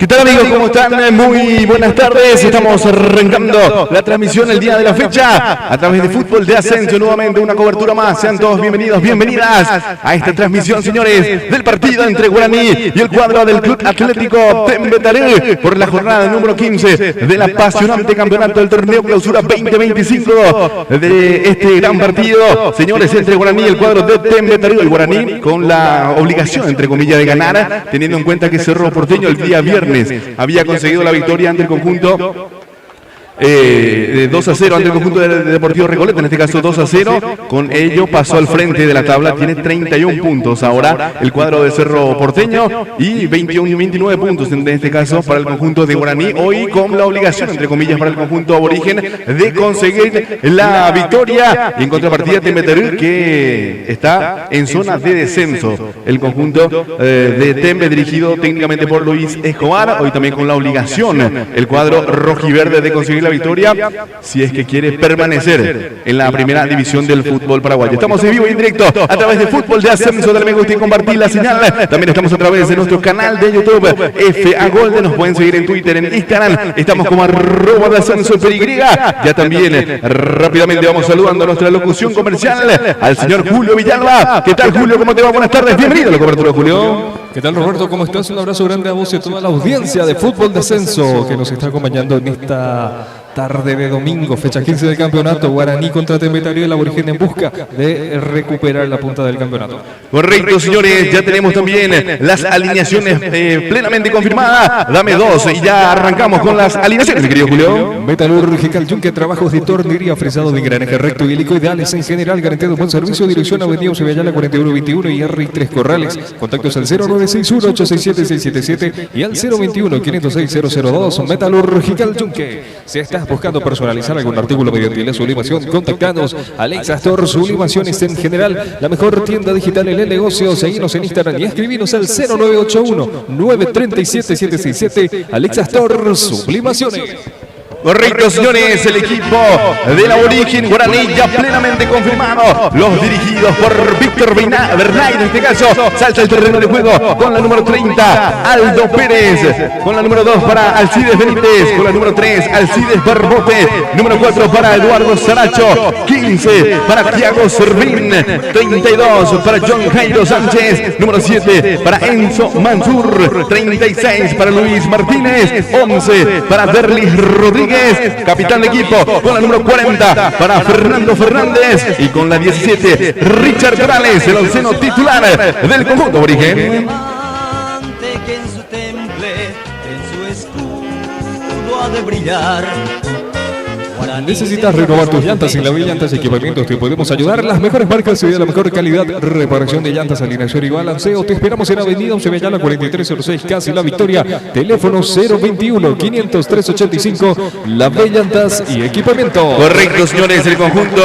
¿Qué tal, amigos? ¿Cómo están? Muy buenas tardes. Estamos arrancando la transmisión el día de la fecha a través de Fútbol de Ascenso. Nuevamente una cobertura más. Sean todos bienvenidos, bienvenidas a esta transmisión, señores, del partido entre Guaraní y el cuadro del Club Atlético Tembetaré por la jornada número 15 del apasionante campeonato del torneo Clausura 2025 de este gran partido, señores, entre Guaraní y el cuadro de Tembetaré. El Guaraní con la obligación, entre comillas, de ganar, teniendo en cuenta que Cerro Porteño el día viernes había conseguido la victoria ante el conjunto 2-0 ante el conjunto del Deportivo Recoleta, en este caso 2-0, con ello pasó al frente de la tabla, tiene 31 puntos ahora el cuadro de Cerro Porteño y 29 puntos en este caso para el conjunto de Guaraní, hoy con la obligación, entre comillas, para el conjunto aborigen de conseguir la victoria, y en contrapartida Tembetaré, que está en zona de descenso, el conjunto de Tembe dirigido técnicamente por Luis Escobar, hoy también con la obligación el cuadro rojiverde de conseguir la victoria si es que quiere permanecer en la primera división del fútbol paraguayo. Estamos en vivo y en directo a través de Fútbol de Ascenso. Dale me gusta y compartir la señal. También estamos a través de nuestro canal de YouTube FA Golden. Nos pueden seguir en Twitter, en Instagram. Estamos como @DeAscensoPY. Ya también rápidamente vamos saludando a nuestra locución comercial al señor Julio Villalba. ¿Qué tal, Julio? ¿Cómo te va? Buenas tardes. Bienvenido a la cobertura, Julio. ¿Qué tal, Roberto? ¿Cómo estás? Un abrazo grande a vos y a toda la audiencia de Fútbol de Ascenso que nos está acompañando en esta tarde de domingo, fecha 15 del campeonato. Guaraní contra Tembetaré, el aborigen en busca de recuperar la punta del campeonato. Correcto, señores, ya tenemos también las alineaciones plenamente confirmadas. Dame dos y ya arrancamos con las alineaciones, mi querido Julio. Metalúrgica Yunque, trabajos de tornería, fresado de engranaje recto y helicoidales en general, garantía de buen servicio, dirección Avenida Sevillana 4121 y R3 Corrales. Contactos al 0961-867-677 y al 021-506-002. Metalúrgica Yunque. Si estás buscando personalizar algún artículo mediante la sublimación, contactanos. Alexa Store, sublimaciones en general, la mejor tienda digital en el negocio. Seguinos en Instagram y escribinos al 0981-937-767. Alexa Store, sublimaciones. Correcto, señores, el equipo del aborigen Guaraní ya plenamente confirmado, los dirigidos por Víctor Bernay, en este caso salta el terreno de juego con la número 30 Aldo Pérez, con la número 2 para Alcides Benítez, con la número 3 Alcides Barbote, número 4 para Eduardo Saracho, 15 para Thiago Servín, 32 para John Jairo Sánchez, número 7 para Enzo Mansur, 36 para Luis Martínez, 11 para Derlis Rodríguez, capitán de equipo, con la número 40 para Fernando Fernández y con la 17 Richard Morales, el onceno titular del conjunto aborigen. Que en su temple, en su escudo ha de brillar. ¿Necesitas renovar tus llantas? En la Villa Llantas y Equipamientos te podemos ayudar. Las mejores marcas y de la mejor calidad. Reparación de llantas, alineación y balanceo. Te esperamos en Avenida Sevillana 4306, casi La Victoria. Teléfono 021-500-385. La Villa Llantas y Equipamiento. Correcto, señores, el conjunto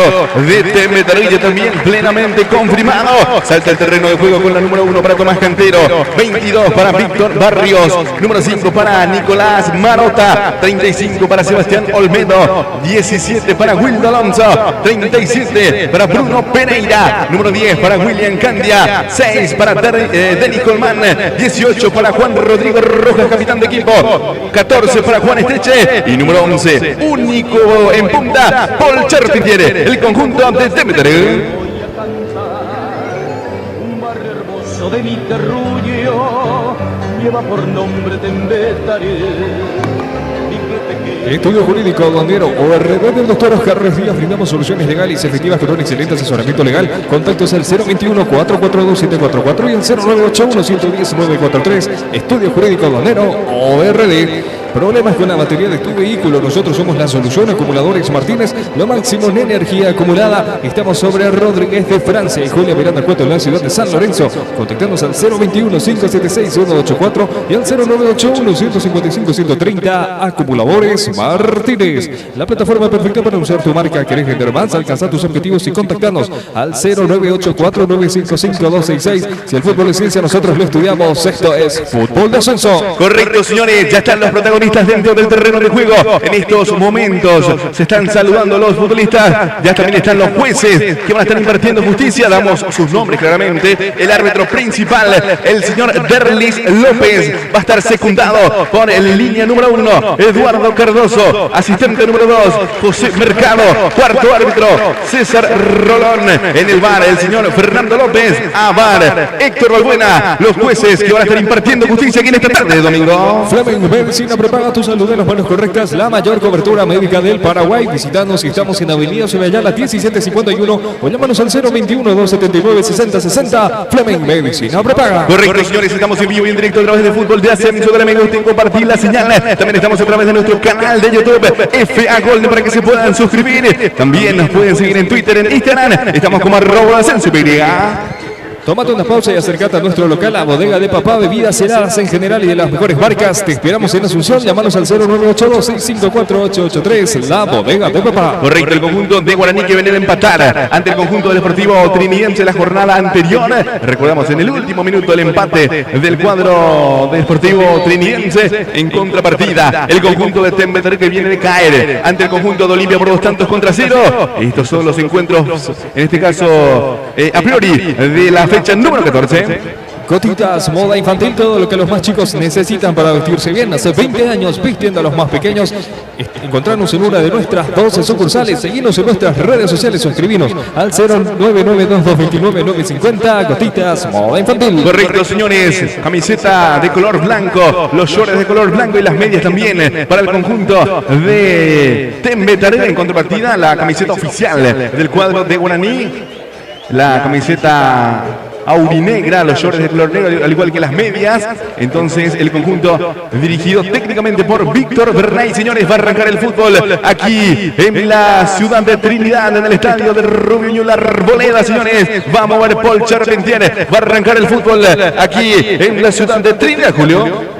de Tembetaré también plenamente confirmado. Salta el terreno de juego con la número 1 para Tomás Cantero, 22 para Víctor Barrios, número 5 para Nicolás Marota, 35 para Sebastián Olmedo, 17 para Wildo Alonso, 37 para Bruno Pereira, número 10 para William Candia, 6 para Denis Colmán, 18 para Juan Rodrigo Rojas, capitán de equipo, 14 para Juan Estreche y número 11, único en punta, Paul Chartier, el conjunto de Tembetaré. Un barrio hermoso de mi terruño lleva por nombre Tembetaré. Estudio Jurídico Aduanero ORD del Dr. Oscar Díaz. Brindamos soluciones legales y efectivas con un excelente asesoramiento legal. Contactos al 021-442-744 y al 0981-110-943. Estudio Jurídico Aduanero ORD. Problemas con la batería de tu vehículo, nosotros somos la solución. Acumuladores Martínez, lo máximo en energía acumulada. Estamos sobre Rodríguez de Francia y Julia Miranda Cueto en la ciudad de San Lorenzo. Contactándonos al 021-576-184 y al 0981-155-130. Acumuladores Martínez, la plataforma perfecta para usar tu marca. ¿Querés vender más? Alcanzar tus objetivos y contactarnos al 0984-955-266. Si el fútbol es ciencia, nosotros lo estudiamos. Esto es Fútbol de Ascenso. Correcto, señores, ya están los protagonistas futbolistas dentro del terreno de juego. En estos momentos se están saludando los futbolistas. Ya también están los jueces que van a estar impartiendo justicia. Damos sus nombres claramente. El árbitro principal, el señor Derlis López, va a estar secundado por el línea número 1, Eduardo Cardoso. Asistente número 2, José Mercado. Cuarto árbitro, César Rolón. En el VAR, el señor Fernando López. A VAR, Héctor Balbuena. Los jueces que van a estar impartiendo justicia aquí en esta tarde de domingo. Fleming Medicina prepaga tu salud en las manos correctas. La mayor cobertura médica del Paraguay. Visitanos si estamos en Avenida Sobayala 1751 o llámanos al 021-279-6060. Fleming Medicina prepaga. Correcto, señores, estamos en vivo y en directo a través de Fútbol de Ascenso de la Me Gusta y compartir la señal. También estamos a través de nuestro canal de YouTube FA Golden para que se puedan suscribir. También nos pueden seguir en Twitter, en Instagram. Estamos como @AscensoPY. Tómate una pausa y acércate a nuestro local, a Bodega de Papá, bebidas heladas en general y de las mejores marcas. Te esperamos en Asunción, llámanos al 0982-654-883, la Bodega de Papá. Correcto, el conjunto de Guaraní que venía a empatar ante el conjunto del Deportivo Trinidense la jornada anterior. Recordamos en el último minuto el empate del cuadro del Deportivo Trinidense. En contrapartida, el conjunto de Tembeter que viene de caer ante el conjunto de Olimpia por 2-0. Estos son los encuentros, en este caso, a priori, de la fecha número 14. Cotitas, moda infantil, todo lo que los más chicos necesitan para vestirse bien. Hace 20 años vistiendo a los más pequeños. Encontrarnos en una de nuestras 12 sucursales. Seguinos en nuestras redes sociales o escribinos al 0992299950. Cotitas, moda infantil. Correcto, señores. Camiseta de color blanco, los shorts de color blanco y las medias también para el conjunto de Tembetaré. En contrapartida, la camiseta oficial del cuadro de Guaraní. La camiseta aurinegra, los shorts de color negro, al igual que las medias. Entonces, el conjunto dirigido técnicamente por Víctor Bernay, señores, va a arrancar el fútbol aquí en la ciudad de Trinidad, en el estadio de Rubio Ñu La Arboleda, señores. Va a mover Paul Charpentier, va a arrancar el fútbol aquí en la ciudad de Trinidad, Julio.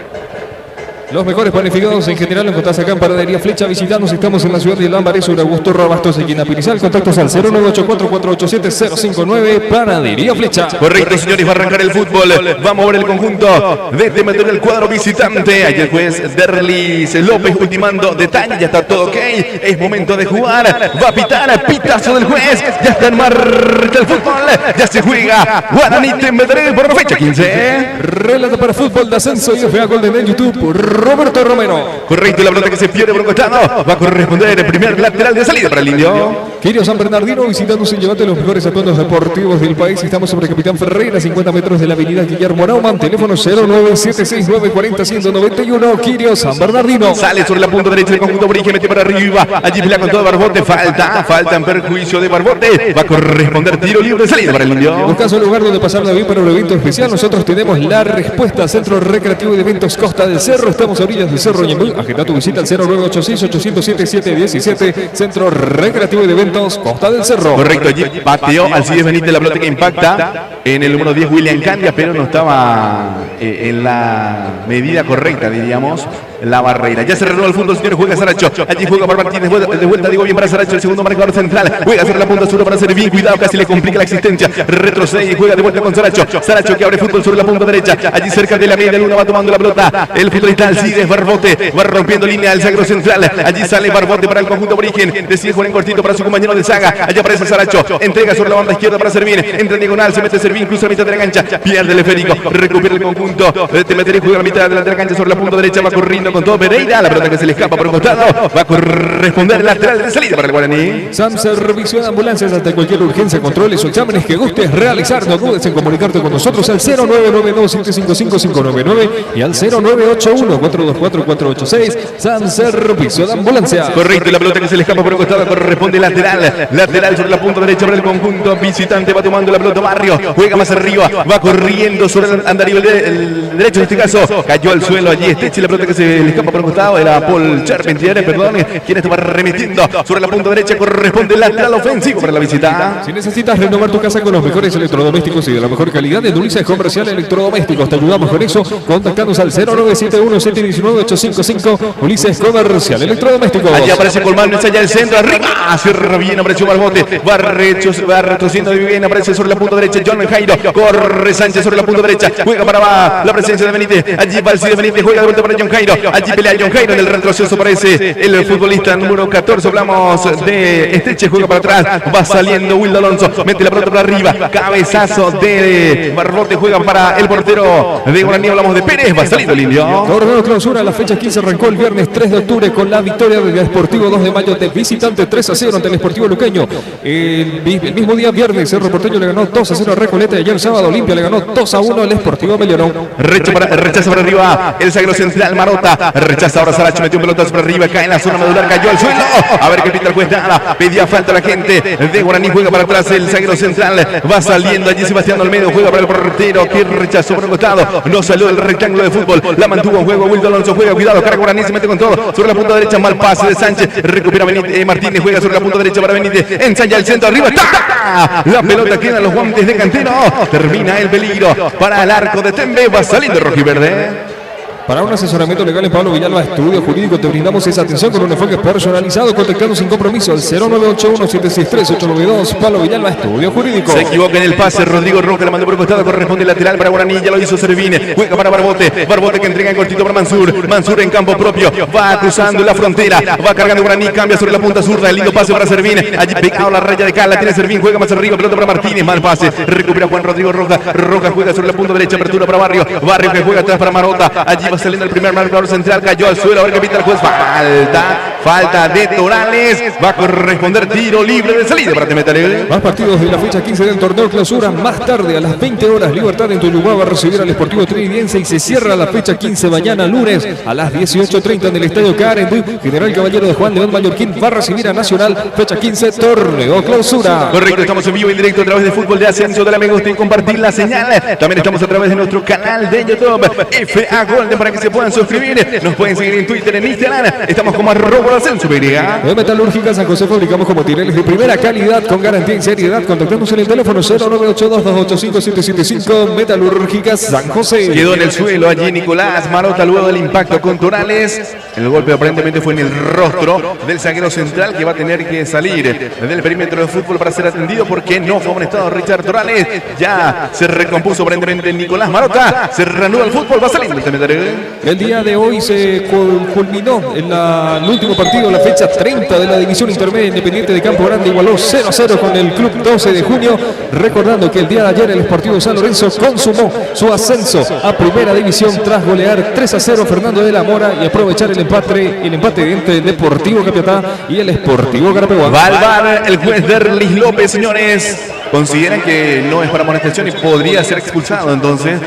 Los mejores panificados en general lo encontrás acá en Panadería Flecha. Visitanos, estamos en la ciudad de Lambaré, sobre Augusto Rabastos, aquí en Apirizal. Contactos al 0984-487-059. Panadería Flecha. Correcto, señores, va a arrancar el fútbol. Va a mover el conjunto de Tembetaré, el cuadro visitante. Allí el juez Derlis López ultimando detalle. Ya está todo ok. Es momento de jugar. Va a pitar, pitazo del juez. Ya está en marcha el fútbol. Ya se juega Guaraní Tembetaré por la fecha 15. Relato para Fútbol de Ascenso y FA Golden en YouTube por Roberto Romero. Correcto, la pelota que se pierde por un costado. Va a corresponder el primer lateral de salida para el indio. Quirio San Bernardino, visitándonos y llevate los mejores atuendos deportivos del país. Estamos sobre Capitán Ferreira, 50 metros de la avenida Guillermo Naumann. Teléfono 0976940-191. Quirio San Bernardino. Sale sobre la punta derecha del conjunto Brige, mete para arriba. Allí pelea con todo Barbote. Falta en perjuicio de Barbote. Va a corresponder tiro libre de salida para el indio. Buscas un lugar donde pasarla bien para un evento especial. Nosotros tenemos la respuesta. Centro Recreativo de Eventos Costa del Cerro. Estamos a orillas del Cerro Ñemby. Agenda tu visita al 0986-807-717. Centro Recreativo de Eventos Costa del Cerro. Correcto, allí pateó Alcides Benítez la pelota que impacta en el número 10 William Candia, pero no estaba en la medida correcta, diríamos, la barrera. Ya se renueva el fútbol, señores, juega Saracho. Allí juega para Martínez, de vuelta, digo bien para Saracho, el segundo marcador central. Juega sobre la punta sur para hacer bien, cuidado, casi le complica la existencia. Retrocede y juega de vuelta con Saracho. Saracho que abre fútbol sobre la punta derecha. Allí cerca de la media luna va tomando la pelota. El futbolista Alcides Barbote va rompiendo línea del sagro central. Allí sale Barbote para el conjunto Origen. Decide jugar en cortito para su compañero de saga. Allá aparece Saracho. Entrega sobre la banda izquierda para Servín. Entra en diagonal, se mete Servín, cruza la mitad de la cancha. Pierde el esférico. Recupera el conjunto. Tembetaré juega la mitad de la cancha sobre la punta derecha. Va corriendo con todo Pereira. La pelota que se le escapa por un costado. Va a corresponder lateral de salida para el Guaraní. SAM Servicio de Ambulancias ante cualquier urgencia, controles o exámenes que gustes realizar. No dudes en comunicarte con nosotros al 0992-755-599 y al 0981-424-486. SAM Servicio de Ambulancias. Correcto, y la pelota que se le escapa por un costado corresponde lateral. Lateral sobre la punta derecha para el conjunto visitante. Va tomando la pelota Barrio. Juega más arriba. Va corriendo sobre el andarivel el derecho en este caso. Cayó al suelo allí Estechi. La pelota que se le escapa por un costado. Era Paul Charpentier, perdón. Quien estaba remitiendo sobre la punta derecha. Corresponde lateral ofensivo para la visita. Si necesitas renovar tu casa con los mejores electrodomésticos y de la mejor calidad, en Ulises Comercial Electrodomésticos te ayudamos con eso. Contactanos al 0971-719-855. Ulises Comercial Electrodomésticos. Allí aparece Colmán, allá el centro, arriba. Cierra bien, apareció Barbote. Va retrocediendo bien, aparece sobre la punta derecha John Jairo. Corre Sánchez sobre la punta derecha. Juega para la presencia de Benítez. Allí va el Cid Benítez, juega de vuelta para John Jairo. allí pelea John Jairo, en el retroceso aparece el futbolista número 14, hablamos de Esteche, juega para atrás, va saliendo Wildo Alonso, mete la pelota para arriba, cabezazo de Barbote, juega para el portero de Guaraní, hablamos de Pérez, va saliendo el indio. Torneo clausura, la fecha 15 arrancó el viernes 3 de octubre con la victoria del Sportivo 2 de mayo de visitante 3-0 ante el Sportivo Luqueño. El mismo día viernes Cerro Porteño le ganó 2-0 a Recoleta y ayer sábado Olimpia le ganó 2-1 al Sportivo Melionón. Rechaza para arriba el zaguero central Marota, rechaza ahora Saracho, metió un pelotazo para arriba, cae en la zona medular, cayó al suelo, a ver qué pita el juez, nada, pedía falta a la gente de Guaraní, juega para atrás el zaguero central, va saliendo allí Sebastián Olmedo, juega para el portero que rechazó por un costado, no salió del rectángulo de fútbol, la mantuvo en juego, Wildo Alonso juega, cuidado, cara Guaraní, se mete con todo, sobre la punta derecha, mal pase de Sánchez, recupera Martínez, juega sobre la punta derecha para Benítez, ensaya el centro, arriba está, la pelota queda en los guantes de Cantero, termina el peligro para el arco de Tembe, va saliendo rojiverde. Para un asesoramiento legal en Pablo Villalba Estudio Jurídico te brindamos esa atención con un enfoque personalizado, contactando sin compromiso al 0981-763-892. Pablo Villalba Estudio Jurídico. Se equivoca en el pase, Rodrigo Roca la mandó por el costado, corresponde lateral para Guaraní, ya lo hizo Servine, juega para Barbote, Barbote que entrega en cortito para Mansur en campo propio, va cruzando la frontera, va cargando Guaraní, cambia sobre la punta zurda, el lindo pase para Servine, allí pegado la raya de Cala, tiene Servín, juega más arriba, pelota para Martínez, mal pase, recupera Juan Rodrigo Roca, Roca juega sobre la punta derecha, apertura para Barrio que juega atrás para Marota, allí va saliendo el primer marcador central, cayó al suelo, a ver qué pita el juez, falta de Torales, va a corresponder tiro libre de salida para Temetal. Más partidos de la fecha 15 del torneo clausura, más tarde a las 20 horas, Libertad en Tuluá va a recibir al Sportivo Trinidense y se cierra la fecha 15 mañana lunes a las 18:30 en el Estadio Carendú. General Caballero de Juan León Mallorquín va a recibir a Nacional, fecha 15, torneo clausura. Correcto, estamos en vivo y en directo a través de Fútbol de Ascenso. Dale me gusta y compartir la señal. También estamos a través de nuestro canal de YouTube, FA Golden, para que se puedan suscribir. Nos pueden seguir en Twitter, en Instagram. Estamos como @Ascenso. De Metalúrgica San José fabricamos como materiales de primera calidad con garantía y seriedad. Contactamos en el teléfono 0982-285-775. Metalúrgica San José. Quedó en el suelo allí Nicolás Marota luego del impacto con Torales. El golpe aparentemente fue en el rostro del zaguero central, que va a tener que salir del perímetro de fútbol para ser atendido porque no fue amonestado Richard Torales. Ya se recompuso aparentemente Nicolás Marota. Se reanuda el fútbol, va saliendo el día de hoy se culminó en el último partido, la fecha 30 de la división intermedia. Independiente de Campo Grande igualó 0-0 con el club 12 de junio. Recordando que el día de ayer el Sportivo San Lorenzo consumó su ascenso a primera división tras golear 3-0 Fernando de la Mora y aprovechar el empate entre el Deportivo Capiatá y el Sportivo Carapeguá. Va al VAR el juez Derlis López, señores. Consideran que no es para amonestación y podría ser expulsado, entonces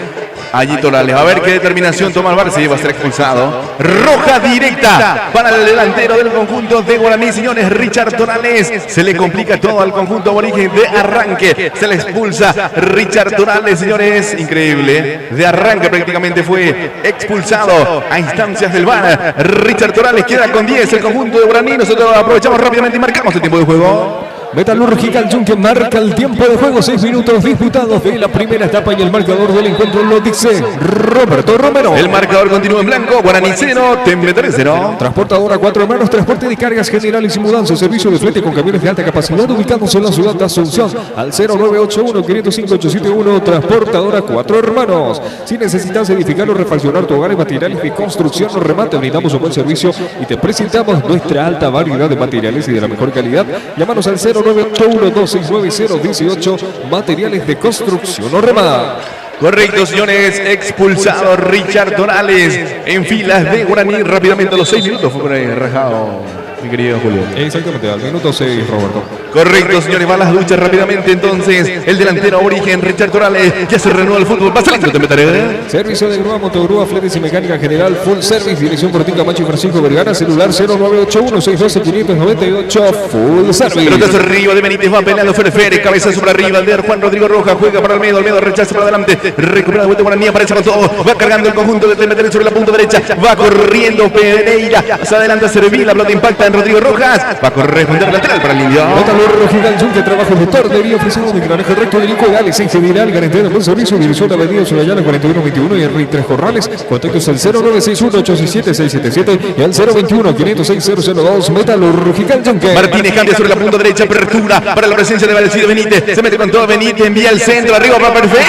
allí Torales. A ver qué determinación toma el VAR, si va a ser expulsado. Roja directa para el delantero del conjunto de Guaraní, señores. Richard Torales. Se le complica todo al conjunto aborigen de arranque. Se le expulsa Richard Torales, señores. Increíble. De arranque prácticamente fue expulsado a instancias del VAR. Richard Torales queda con 10 el conjunto de Guaraní. Nosotros aprovechamos rápidamente y marcamos el tiempo de juego. Metalúrgica el Yunque marca el tiempo de juego, 6 minutos disputados de la primera etapa y el marcador del encuentro lo dice Roberto Romero. El marcador continúa en blanco, Guaraní 0, Tembe 0. Transportadora 4 Hermanos, transporte de cargas generales y mudanzas, servicio de flete con camiones de alta capacidad ubicados en la ciudad de Asunción al 0981-505-871. Transportadora 4 Hermanos. Si necesitas edificar o refaccionar tu hogar en materiales de construcción o remate, brindamos un buen servicio y te presentamos nuestra alta variedad de materiales y de la mejor calidad. Llámanos al 0981-2690-18, materiales de construcción o remate. Correcto, señores, expulsado Richard Torales en filas de Guaraní. Rápidamente a los 6 minutos fue por ahí rajado, mi querido Julio. Exactamente, al minuto 6, Roberto. Correcto, señores, va a las duchas rápidamente. Entonces, el delantero aborigen Richard Torales ya se reanuda el fútbol. Va saliendo, te meteré. Servicio de grúa, motogrúa, fletes y mecánica general, full service, dirección Portín Macho y Francisco Vergara, celular 0981-612-598, full service. Pelotazo arriba de Benítez, va peleando Ferefere, cabeza sobre arriba, el de Juan Rodrigo Roja, juega para Almedo rechaza para adelante, recupera de vuelta Guaraní, aparece con todo, va cargando el conjunto de Temetel sobre la punta derecha, va corriendo Pereira, hacia adelante Servín, la pelota impacta Juan Rodrigo Rojas. Va a corresponder lateral para el indio. Metalúrgica El Yunque, trabajo de tornería ofrecido de granaje recto de Licuegales en general, garantía de buen servicio, dirección Avenida Solayana 4121 y Henry Tres Corrales. Contactos al 0961-867-677 y al 021-506-002. Metalúrgica El Yunque. Martínez cambia sobre la punta derecha, apertura para la presencia de Valecido Benítez. Se mete con todo Benítez, envía el centro, arriba para Ferfer.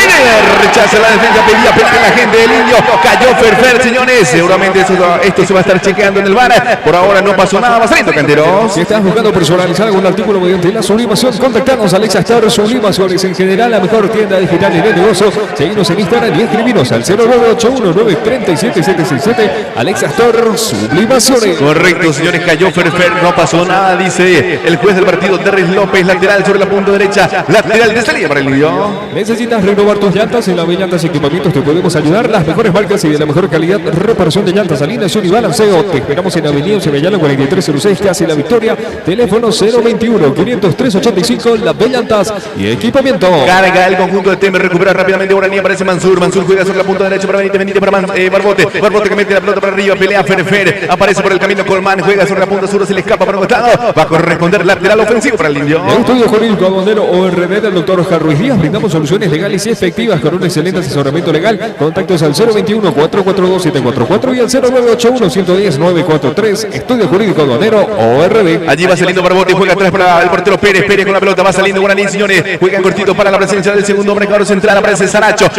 Rechaza la defensa, pedía penal la gente del indio. Cayó Ferfer, señores. Seguramente esto se va a estar chequeando en el VAR. Por ahora no pasó nada. Va saliendo, Canteros. Si estás buscando personalizar algún artículo mediante la sublimación, contactanos a Alexa Star Sublimaciones en general, la mejor tienda digital y de negocios. Seguinos en Instagram y escribinos al 0981-937-767. Alexa Star Sublimaciones. Correcto, señores, cayó Ferfer, no pasó nada, dice el juez del partido, Terris López, lateral sobre la punta derecha, lateral de salida para el indio. ¿Necesitas renovar tus llantas? En la Llantas y Equipamientos te podemos ayudar. Las mejores marcas y de la mejor calidad. Reparación de llantas, alineación y balanceo. Te esperamos en Avenida Sevillano 4306, casi La Victoria. Teléfono 021-503-85, La Llantas y Equipamiento. Carga el conjunto de Temer, recupera rápidamente Guaraní, aparece Mansur juega sobre la punta derecha para Benítez para Barbote que mete la pelota para arriba, pelea Ferfer, aparece por el camino Colmán, juega sobre la punta sur, se le escapa para un costado, va a corresponder lateral ofensivo para el indio. Estudio Jurídico Aduanero ORD del doctor Oscar Ruiz Díaz, brindamos soluciones legales y efectivas con un excelente asesoramiento legal. Contactos al 021-442-744 y al 0981-110-943. Estudio Jurídico Aduanero ORD. Allí va saliendo Barbote, juega atrás para el portero Pérez con la pelota, va saliendo Guaraní, señores, juega en cortito para la presencia del segundo marcador central, aparece Saracho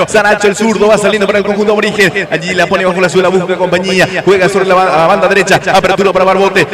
el zurdo, va saliendo para el conjunto Origen, allí la pone bajo la suela, busca compañía, juega sobre la banda derecha, apertura para Barbote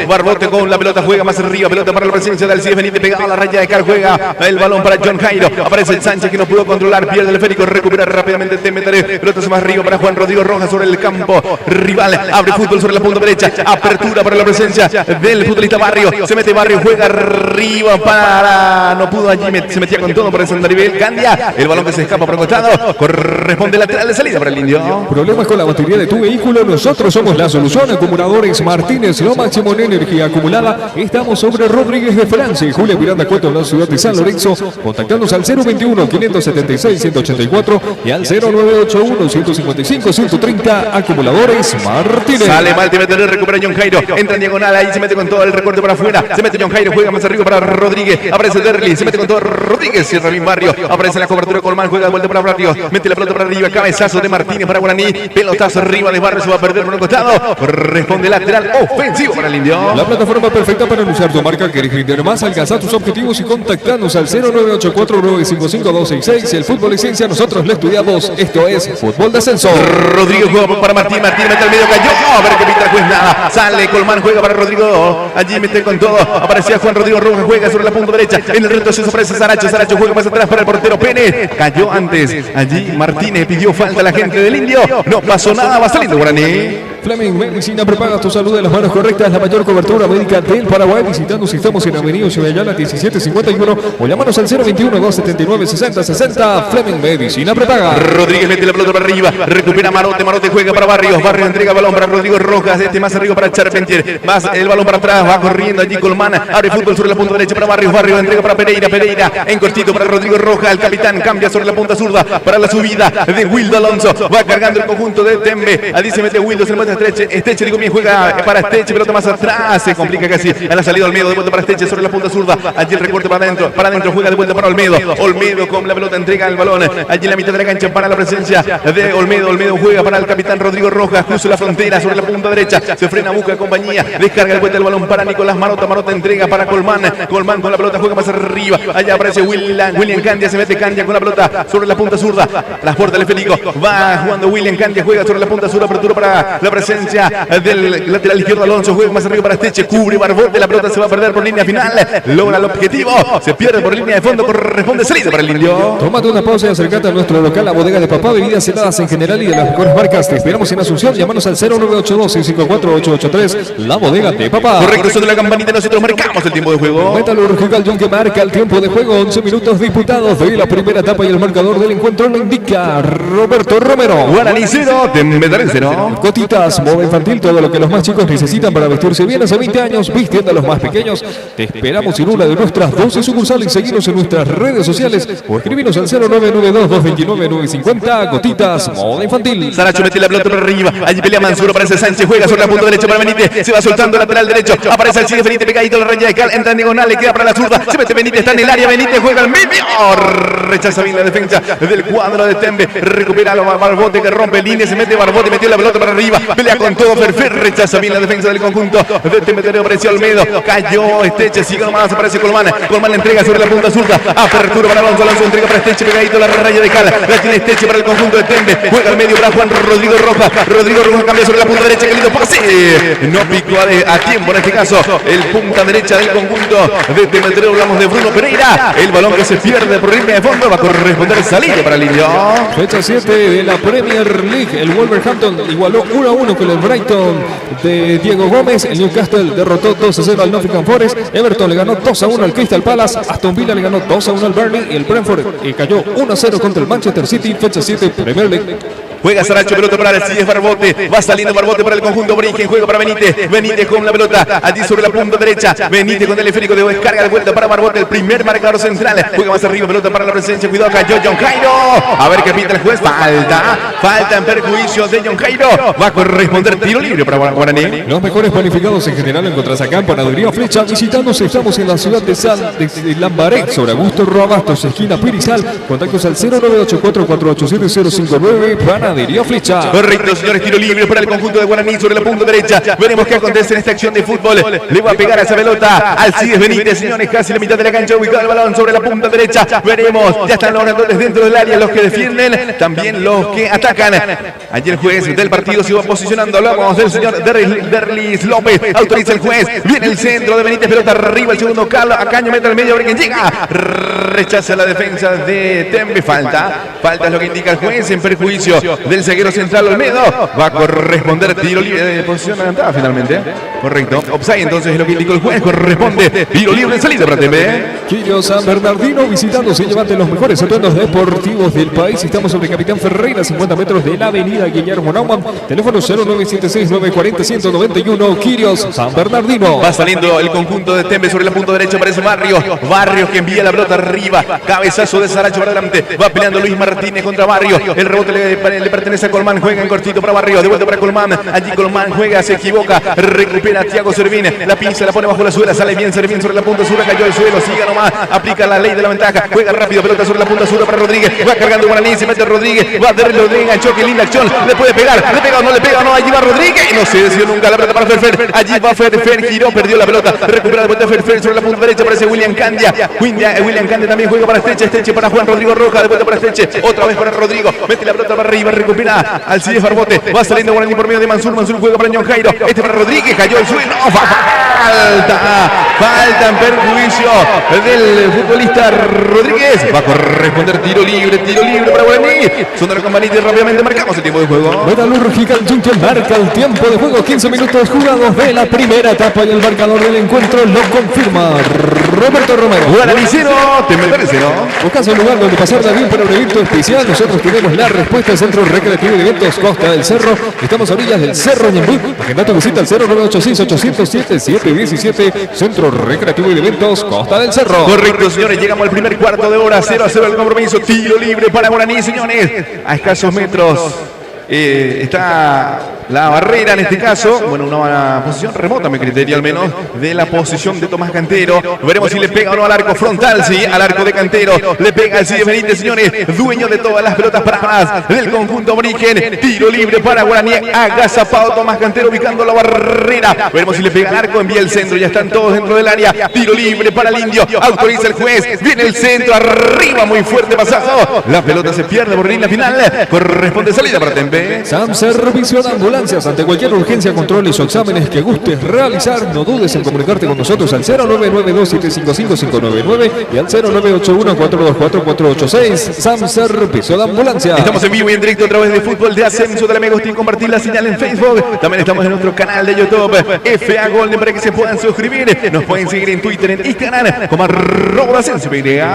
con la pelota, juega más arriba, pelota para la presencia del Alcides Benítez, pegado a la raya de Cal, juega el balón para John Jairo, aparece el Sánchez que no pudo controlar, pierde el esférico, recupera rápidamente el Temetaré, pelota más arriba para Juan Rodrigo Rojas sobre el campo rival, abre fútbol sobre la punta derecha, apertura para la presencia del futbolista Barrio, se mete Barrio, juega arriba para, no pudo allí, se metía con todo para el Sandaribel, Candia, el balón que se escapa por el costado, corresponde lateral de salida para el indio. ¿Problemas con la batería de tu vehículo? Nosotros somos la solución. Acumuladores Martínez, lo máximo en energía acumulada. Estamos sobre Rodríguez de Francia, Julia Miranda Cueto, en la ciudad de San Lorenzo. Contactanos al 021-576-184 y al 0981-155-130. Acumuladores Martínez. Sale mal, recupera John Jairo, entra en diagonal, ahí se mete con todo el recorte para afuera, se mete John Jairo, juega más arriba para Rodríguez, aparece Derli, se mete con todo Rodríguez, cierra bien Barrio, aparece en la cobertura Colmán, juega de vuelta para Barrio, mete la pelota para arriba, cabezazo de Martínez para Guaraní, pelotazo arriba de Barrio, se va a perder por un costado, corresponde lateral ofensivo para el indio. La plataforma perfecta para anunciar tu marca. ¿Querés vender más? Alcanzar tus objetivos y contactarnos al 0984-955-266. El fútbol es ciencia, nosotros lo estudiamos. Esto es Fútbol de Ascenso. Rodrigo juega para Martín mete al medio, cayó, a ver qué pinta el juez, nada, sale Colmán, juega para Rodrigo, allí mete con todo, aparecía Juan Rodrigo Rojas, juega sobre la punta derecha, en el reto se aparece Saracho juega más atrás para el portero Pérez, cayó antes, allí Martínez pidió falta a la gente del indio, no pasó nada, va saliendo Guaraní. Fleming Medicina prepaga tu salud de las manos correctas, la mayor cobertura médica del Paraguay. Visitándonos, estamos en Avenida Ciudadana 1751 o llámanos al 021-279-6060. Fleming Medicina prepaga. Rodríguez mete la pelota para arriba, recupera Marote juega para Barrios, entrega el balón para Rodrigo Rojas, más arriba para Charpentier, más el balón para atrás, va corriendo allí Colmán, abre fútbol sobre la punta derecha para Barrios, entrega para Pereira, en cortito para Rodrigo Rojas, el capitán cambia sobre la punta zurda para la subida de Wildo Alonso, va cargando el conjunto de Tembe, allí se mete Wildo, se mete Esteche, digo bien, juega para Esteche, pelota más atrás, se complica casi, a la salida Olmedo, de vuelta para Esteche sobre la punta zurda, allí el recorte para adentro, juega de vuelta para Olmedo con la pelota entrega el balón, allí en la mitad de la cancha para la presencia de Olmedo juega para el capitán Rodrigo Rojas, cruza la frontera sobre la punta derecha, se frena, busca compañía, descarga de vuelta el balón para Nicolás Marota entrega para Colmán con la pelota, juega más arriba, allá aparece William Candia, se mete Candia con la pelota sobre la punta zurda, transporta el Felico, va jugando William Candia, juega sobre la punta zurda, apertura para la presencia del lateral izquierdo Alonso, juega más arriba para Esteche, cubre Barbote, la pelota se va a perder por línea final, logra el objetivo, se pierde por línea de fondo, corresponde salida para el indio. Tómate una pausa y acércate a nuestro local, la bodega de papá, bebidas heladas en general y de las mejores marcas. Te esperamos en Asunción, llámanos al 0982-654-883, la bodega de papá. Correcto, eso de la campanita, nosotros marcamos el tiempo de juego. Metalúrgica El Yunque marca el tiempo de juego, 11 minutos disputados de la primera etapa y el marcador del encuentro lo indica Roberto Romero. Guaraní 0, Tembe 0. Cotitas Gotitas Moda Infantil, todo lo que los más chicos necesitan para vestirse bien hace 20 años, vistiendo a los más pequeños. Te esperamos en una de nuestras 12 sucursales. Seguinos en nuestras redes sociales o escribinos al 0992-229-950. Gotitas Moda Infantil. Saracho mete la pelota por arriba. Allí pelea Mansur, aparece Sánchez, juega sobre la punta derecha para Benítez. Se va soltando lateral derecho. Aparece el CIDE Benítez pegadito a la raya de cal. Entra en diagonal, le queda para la zurda. Se mete Benítez, está en el área. Benítez juega al medio. Rechaza bien la defensa del cuadro de Tembe. Recupera a Barbote que rompe línea. Se mete Barbote, metió la pelota para arriba. Pelea con todo Ferfer. Rechaza bien la defensa del conjunto de Tembe. Apareció Almedo. Cayó Esteche. Sigue nomás. Aparece Colmán. Colmán entrega sobre la punta zurda. Apertura para Alonso. Alonso entrega para Esteche pegadito a la raya de cal. La tiene Esteche para el conjunto de Tembe. Juega al medio para Juan Rodrigo Rojas. Rodrigo Rojas cambia sobre la punta derecha. Que lindo pase. No picó a tiempo en este caso. El punta derecha del conjunto de Tembe. Hablamos de Bruno Pereira. El balón que se pierde por línea de fondo. Va a corresponder salida para el indio. Fecha 7 de la Premier League. El Wolverhampton igualó 1-1 con el Brighton de Diego Gómez. El Newcastle derrotó 2-0 al Nottingham Forest. Everton le ganó 2-1 al Crystal Palace. Aston Villa le ganó 2-1 al Burnley. Y el Brentford cayó 1-0 contra el Manchester City. Fecha 7 Premier League. Juega Saracho, pelota para el CIDE Barbote. Va saliendo Barbote para el conjunto Brinken. Juega para Benítez. Benítez con la pelota. Allí sobre la punta derecha. Benítez con el esférico de descarga de vuelta para Barbote. El primer marcador central. Juega más arriba. Pelota para la presencia. Cuidado, cayó John Jairo. A ver qué pinta el juez. Falta en perjuicio de John Jairo. Va a corresponder tiro libre para Guaraní. Los mejores planificados en general en Contrazacán, Panadería Flecha. Visitándonos, estamos en la ciudad de Lambaré, sobre Augusto Roabastos, esquina Pirizal. Contactos al 0984487059. Panadería Flecha. Correcto, señores, tiro libre para el conjunto de Guaraní sobre la punta derecha. Veremos qué acontece en esta acción de fútbol. Le va a pegar a esa pelota al CIDE Benítez, señores, casi la mitad de la cancha, ubicado el balón sobre la punta derecha. Veremos, ya están los ganadores dentro del área, los que defienden, también los que atacan. Allí el juez del partido se va posicionando. Hablamos del señor Derlis López. Autoriza el juez. Viene el centro de Benítez, pelota arriba, el segundo Carlos Acaño mete al medio, Brinken llega. Rechaza la defensa de Tembe. Falta es lo que indica el juez en perjuicio del zaguero central Olmedo. Va a corresponder tiro libre de posición adelantada finalmente. Correcto. Offside entonces es lo que indicó el juez. Corresponde tiro libre en salida para Tembe. Quillo San Bernardino visitándose y llevando los mejores atuendos deportivos del país. Estamos sobre Capitán Ferreira, 50 metros de la avenida Guillermo Naumann. Teléfono 0976-940-191. Quirios San Bernardino. Va saliendo el conjunto de Tembe sobre la punta derecha. Aparece Barrios. Barrios que envía la pelota arriba. Cabezazo de Saracho para adelante. Va peleando Luis Martínez contra Barrios. El rebote le pertenece a Colmán. Juega en cortito para Barrios. De vuelta para Colmán. Allí Colmán juega, se equivoca. Recupera a Thiago Servín. La pinza la pone bajo la suela. Sale bien Servín sobre la punta sur. Cayó al suelo. Sigue nomás. Aplica la ley de la ventaja. Juega rápido. Pelota sobre la punta sur para Rodríguez. Va cargando Guaraní. Se mete Rodríguez. Va a darle Rodríguez. Choque. Linda acción. Le puede pegar. Le pega o no le pega. No. Allí va Rodríguez. Y no se decidió nunca la pelota para Ferfer. Allí va Ferfer. Giró. Perdió la pelota. Recupera de vuelta Ferfer sobre la punta derecha. Aparece William Candia. William Candia también juega para Esteche. Esteche para Juan Rodrigo Rojas. De vuelta para Esteche. Otra vez para Rodrigo. Mete la pelota para arriba. Recupera al CIDE Barbote. Va saliendo Guaraní por medio de Mansur. Mansur juega para John Jairo. Este para Rodríguez. Cayó al suelo. Falta en perjuicio del futbolista Rodríguez. Va a corresponder tiro libre para Guaraní. Sonora con Vanity. Rápidamente marcamos el tiempo de juego. Metalúrgica Junque marca el tiempo de juego. 15 minutos jugados de la primera etapa y el marcador del encuentro lo confirma Roberto Romero. Guaraní 0, Tembe 0. Buscas un lugar donde pasar bien para un evento especial. Nosotros tenemos la respuesta del Centro Recreativo de Eventos Costa del Cerro. Estamos a orillas del Cerro Ñembú. Agenda tu visita al 0986-807-717. Centro Recreativo de Eventos Costa del Cerro. Correcto, señores. Llegamos al primer cuarto de hora. 0-0 el compromiso. Tiro libre para Guaraní, señores. A escasos metros está la barrera en este caso. Bueno, una posición remota, me criterio al menos, de la posición de Tomás Cantero. Veremos si le pega o no al arco frontal. Sí, al arco de Cantero. Le pega el CIDE Benítez, señores. Dueño de todas las pelotas paradas del conjunto Brinken. Tiro libre para Guaraní. Agazapado Tomás Cantero ubicando la barrera. Veremos si le pega al arco. Envía el centro. Ya están todos dentro del área. Tiro libre para el indio. Autoriza el juez. Viene el centro. Arriba. Muy fuerte pasado. La pelota se pierde por línea final. Corresponde salida para Tembe. SAM Servicio de Ambulancias. Ante cualquier urgencia, controles o exámenes que gustes realizar, no dudes en comunicarte con nosotros al 0992-755-599 y al 0981-424-486. SAM Servicio de Ambulancias. Estamos en vivo y en directo a través de Fútbol de Ascenso de la Megostín. Compartir la señal en Facebook. También estamos en nuestro canal de YouTube FA Golden para que se puedan suscribir. Nos pueden seguir en Twitter, en Instagram como @Ascenso.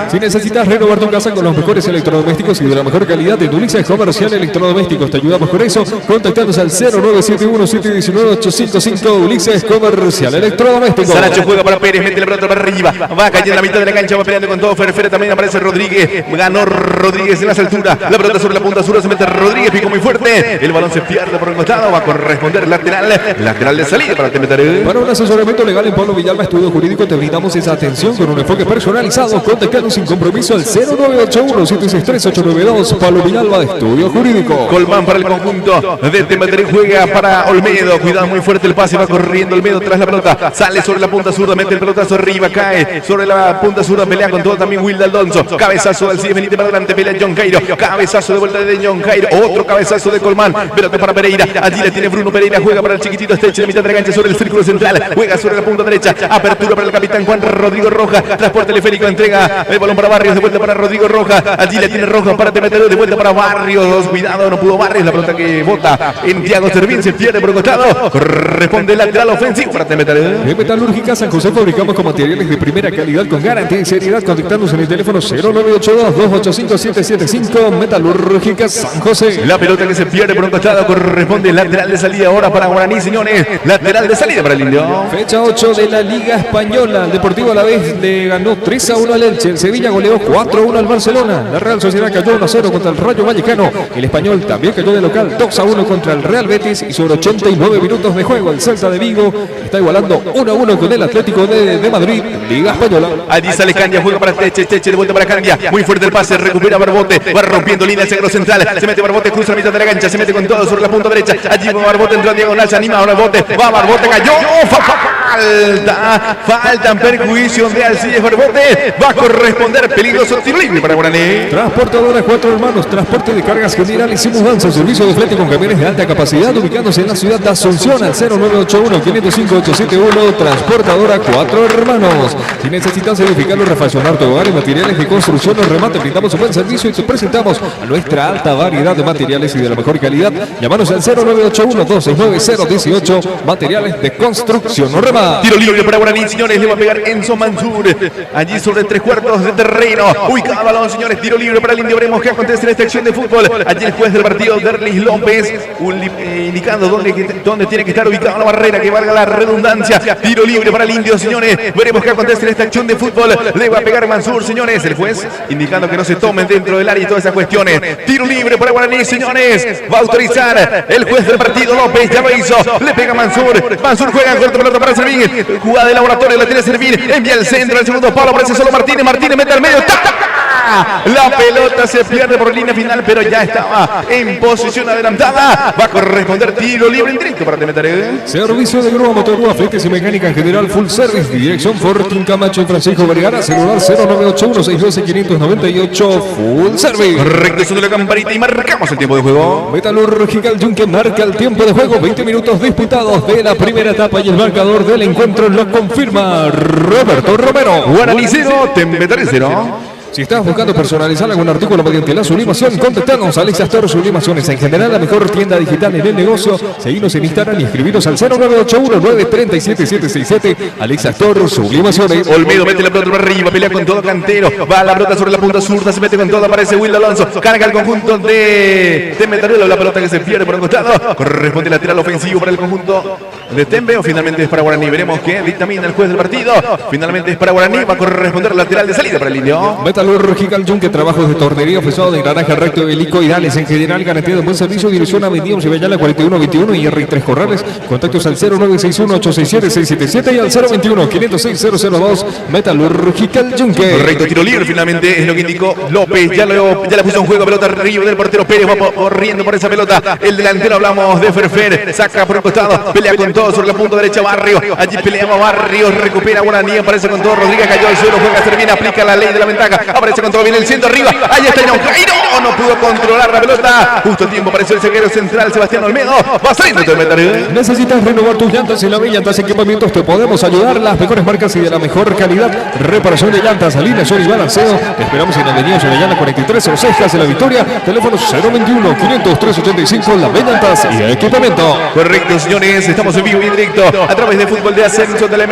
Si necesitas renovar tu casa con los mejores electrodomésticos y de la mejor calidad, de Dulce Comercial Electrodomésticos te ayuda ayudamos con eso. Contactanos al 0971-719-855. Ulises Comercial Electrodoméstico. Saracho juega para Pérez, mete la pelota para arriba. Va cayendo en la mitad de la cancha, va peleando con todo. Ferfere también aparece Rodríguez. Ganó Rodríguez en las alturas. La pelota sobre la punta sur, se mete Rodríguez, picó muy fuerte. El balón se pierde por el costado. Va a corresponder lateral de salida para Temetaré. Para un asesoramiento legal en Pablo Villalba Estudio Jurídico te brindamos esa atención con un enfoque personalizado. Contactanos sin compromiso al 0981-763-892. Pablo Villalba Estudio Jurídico. Colmán para el conjunto de Temetaré, juega para Olmedo. Cuidado, muy fuerte el pase, va corriendo Olmedo tras la pelota. Sale sobre la punta zurda, mete el pelotazo arriba, cae sobre la punta zurda, pelea con todo también Wilde Alonso. Cabezazo del Cid Benítez para adelante, pelea John Cairo. Cabezazo de vuelta de John Cairo. Otro cabezazo de Colmán. Pelota para Pereira. Allí le tiene Bruno Pereira. Juega para el chiquitito Estreche de mitad de la cancha sobre el círculo central. Juega sobre la punta derecha. Apertura para el capitán Juan Rodrigo Rojas. Transporte teleférico. Entrega el balón para Barrios. De vuelta para Rodrigo Rojas. Allí le tiene Rojas para Temetaré. De vuelta para Barrios. Cuidado, no pudo Barrios. La pelota que bota en Thiago Servín. Se pierde por el costado. Responde el lateral ofensivo para Temetaré. En Metalúrgica San José fabricamos con materiales de primera calidad con garantía y seriedad. Contactarnos en el teléfono 0982-285-775. Metalúrgica San José. La pelota que se pierde por un costado corresponde lateral de salida ahora para Guaraní, señores. Lateral de salida para el Indio. Fecha 8 de la Liga Española. El Deportivo Alavés le ganó 3-1 al Elche. El Sevilla goleó 4-1 al Barcelona. La Real Sociedad cayó 1-0 contra el Rayo Vallecano. El Español también cayó de local 2-1 contra el Real Betis. Y sobre 89 minutos de juego el Celta de Vigo está igualando 1-1 con el Atlético de Madrid. Liga Española. Allí sale Candia, juega para Teche, de vuelta para Candia. Muy fuerte el pase, recupera Barbote. Va rompiendo línea el centro central. Se mete Barbote, cruza la mitad de la cancha. Se mete con todo sobre la punta derecha. Allí va Barbote, entró a diagonal. Se anima Barbote. Va Barbote, cayó. Falta en perjuicio de Alcides Barbote. Va a corresponder peligroso tiro libre para Guaraní. Transportadora Cuatro Hermanos. Transporte de cargas generales y mudanzas. Servicio de flete con camiones de alta capacidad. Ubicándose en la ciudad de Asunción al 0981-505-871. Transportadora Cuatro Hermanos. Si necesitas edificar o refaccionar tu hogar y materiales de construcción o remate, brindamos un buen servicio y te presentamos a nuestra alta variedad de materiales y de la mejor calidad. Llámanos al 0981-269-018. Materiales de construcción o remate. Tiro libre para Guaraní, señores. Le va a pegar Enzo Mansur. Allí sobre 3/4 de terreno. Ubicado el balón, señores. Tiro libre para el Indio. Veremos qué acontece en esta acción de fútbol. Allí el juez del partido, Derlis López, indicando dónde tiene que estar ubicada la barrera, que valga la redundancia. Tiro libre para el Indio, señores. Veremos qué acontece en esta acción de fútbol. Le va a pegar Mansur, señores. El juez indicando que no se tomen dentro del área y todas esas cuestiones. Tiro libre para Guaraní, señores. Va a autorizar el juez del partido, López. Ya lo hizo. Le pega Mansur. Mansur juega en corto, pelota para Servín. Jugada de laboratorio, la tiene Servín. Envía el centro, el segundo palo. Aparece solo Martínez. Martínez mete al medio. La pelota se pierde por línea final, pero ya estaba en posición adelantada. Va a corresponder tiro libre en directo para Temetaré. Servicio de grúa, motorgrúa, fletes y mecánica en general, full service. Dirección Fortín Camacho y Francisco Vergara. Celular 0981-612-598. Full service. Correcto, son de la campanita y marcamos el tiempo de juego. Metalúrgica Yunque marca el tiempo de juego. 20 minutos disputados de la primera etapa y el marcador del encuentro lo confirma Roberto Romero. Guaraní 0, Temetaré 0. Si estás buscando personalizar algún artículo mediante la sublimación, contactanos a Alexa Store Sublimaciones. En general, la mejor tienda digital en el negocio. Seguinos en Instagram y escribinos al 0981-937-767. Alexa Store Sublimaciones. Olmedo mete la pelota para arriba, pelea con todo Cantero. Va la pelota sobre la punta zurda, se mete con todo, aparece Will Alonso. Carga el conjunto de Temetaré. La pelota que se pierde por un costado. Corresponde lateral ofensivo para el conjunto de Tembe. O finalmente es para Guaraní. Veremos qué dictamina el juez del partido. Finalmente es para Guaraní. Va a corresponder lateral de salida para el Indio. Metalúrgica Yunque, trabajos de tornería, ofrecido de granaje recto, helicoidales en general, garantía de buen servicio. Dirección Avenida Cibellala 4121 y R3 Corrales. Contactos al 0961-867-677 y al 021-506-002. Metalúrgica Yunque. Correcto, tiro libre finalmente es lo que indicó López. Ya le puso en juego, pelota arriba del portero Pérez. Va corriendo por esa pelota. El delantero, hablamos de Ferfer. Saca por el costado, pelea con todo sobre la punta derecha Barrios. Allí peleaba Barrios, recupera Guaraní, aparece con todo Rodríguez, cayó al suelo, juega Servina, aplica la ley de la ventaja. Aparece con todo, viene el centro arriba. Ahí está John Cairo. No pudo controlar la pelota. Justo a tiempo apareció el zaguero central Sebastián Olmedo. Va saliendo Temetaré. ¿Necesitas renovar tus llantas en la B Llantas Equipamientos? Te podemos ayudar. Las mejores marcas y de la mejor calidad. Reparación de llantas, alineación y balanceo. Te esperamos en Avenida Cibellala 4306, Casa de la Victoria. Teléfono 021-500-385. La B Llantas y Equipamiento. Correcto, señores. Estamos en vivo y en directo a través de Fútbol de Ascenso. Dale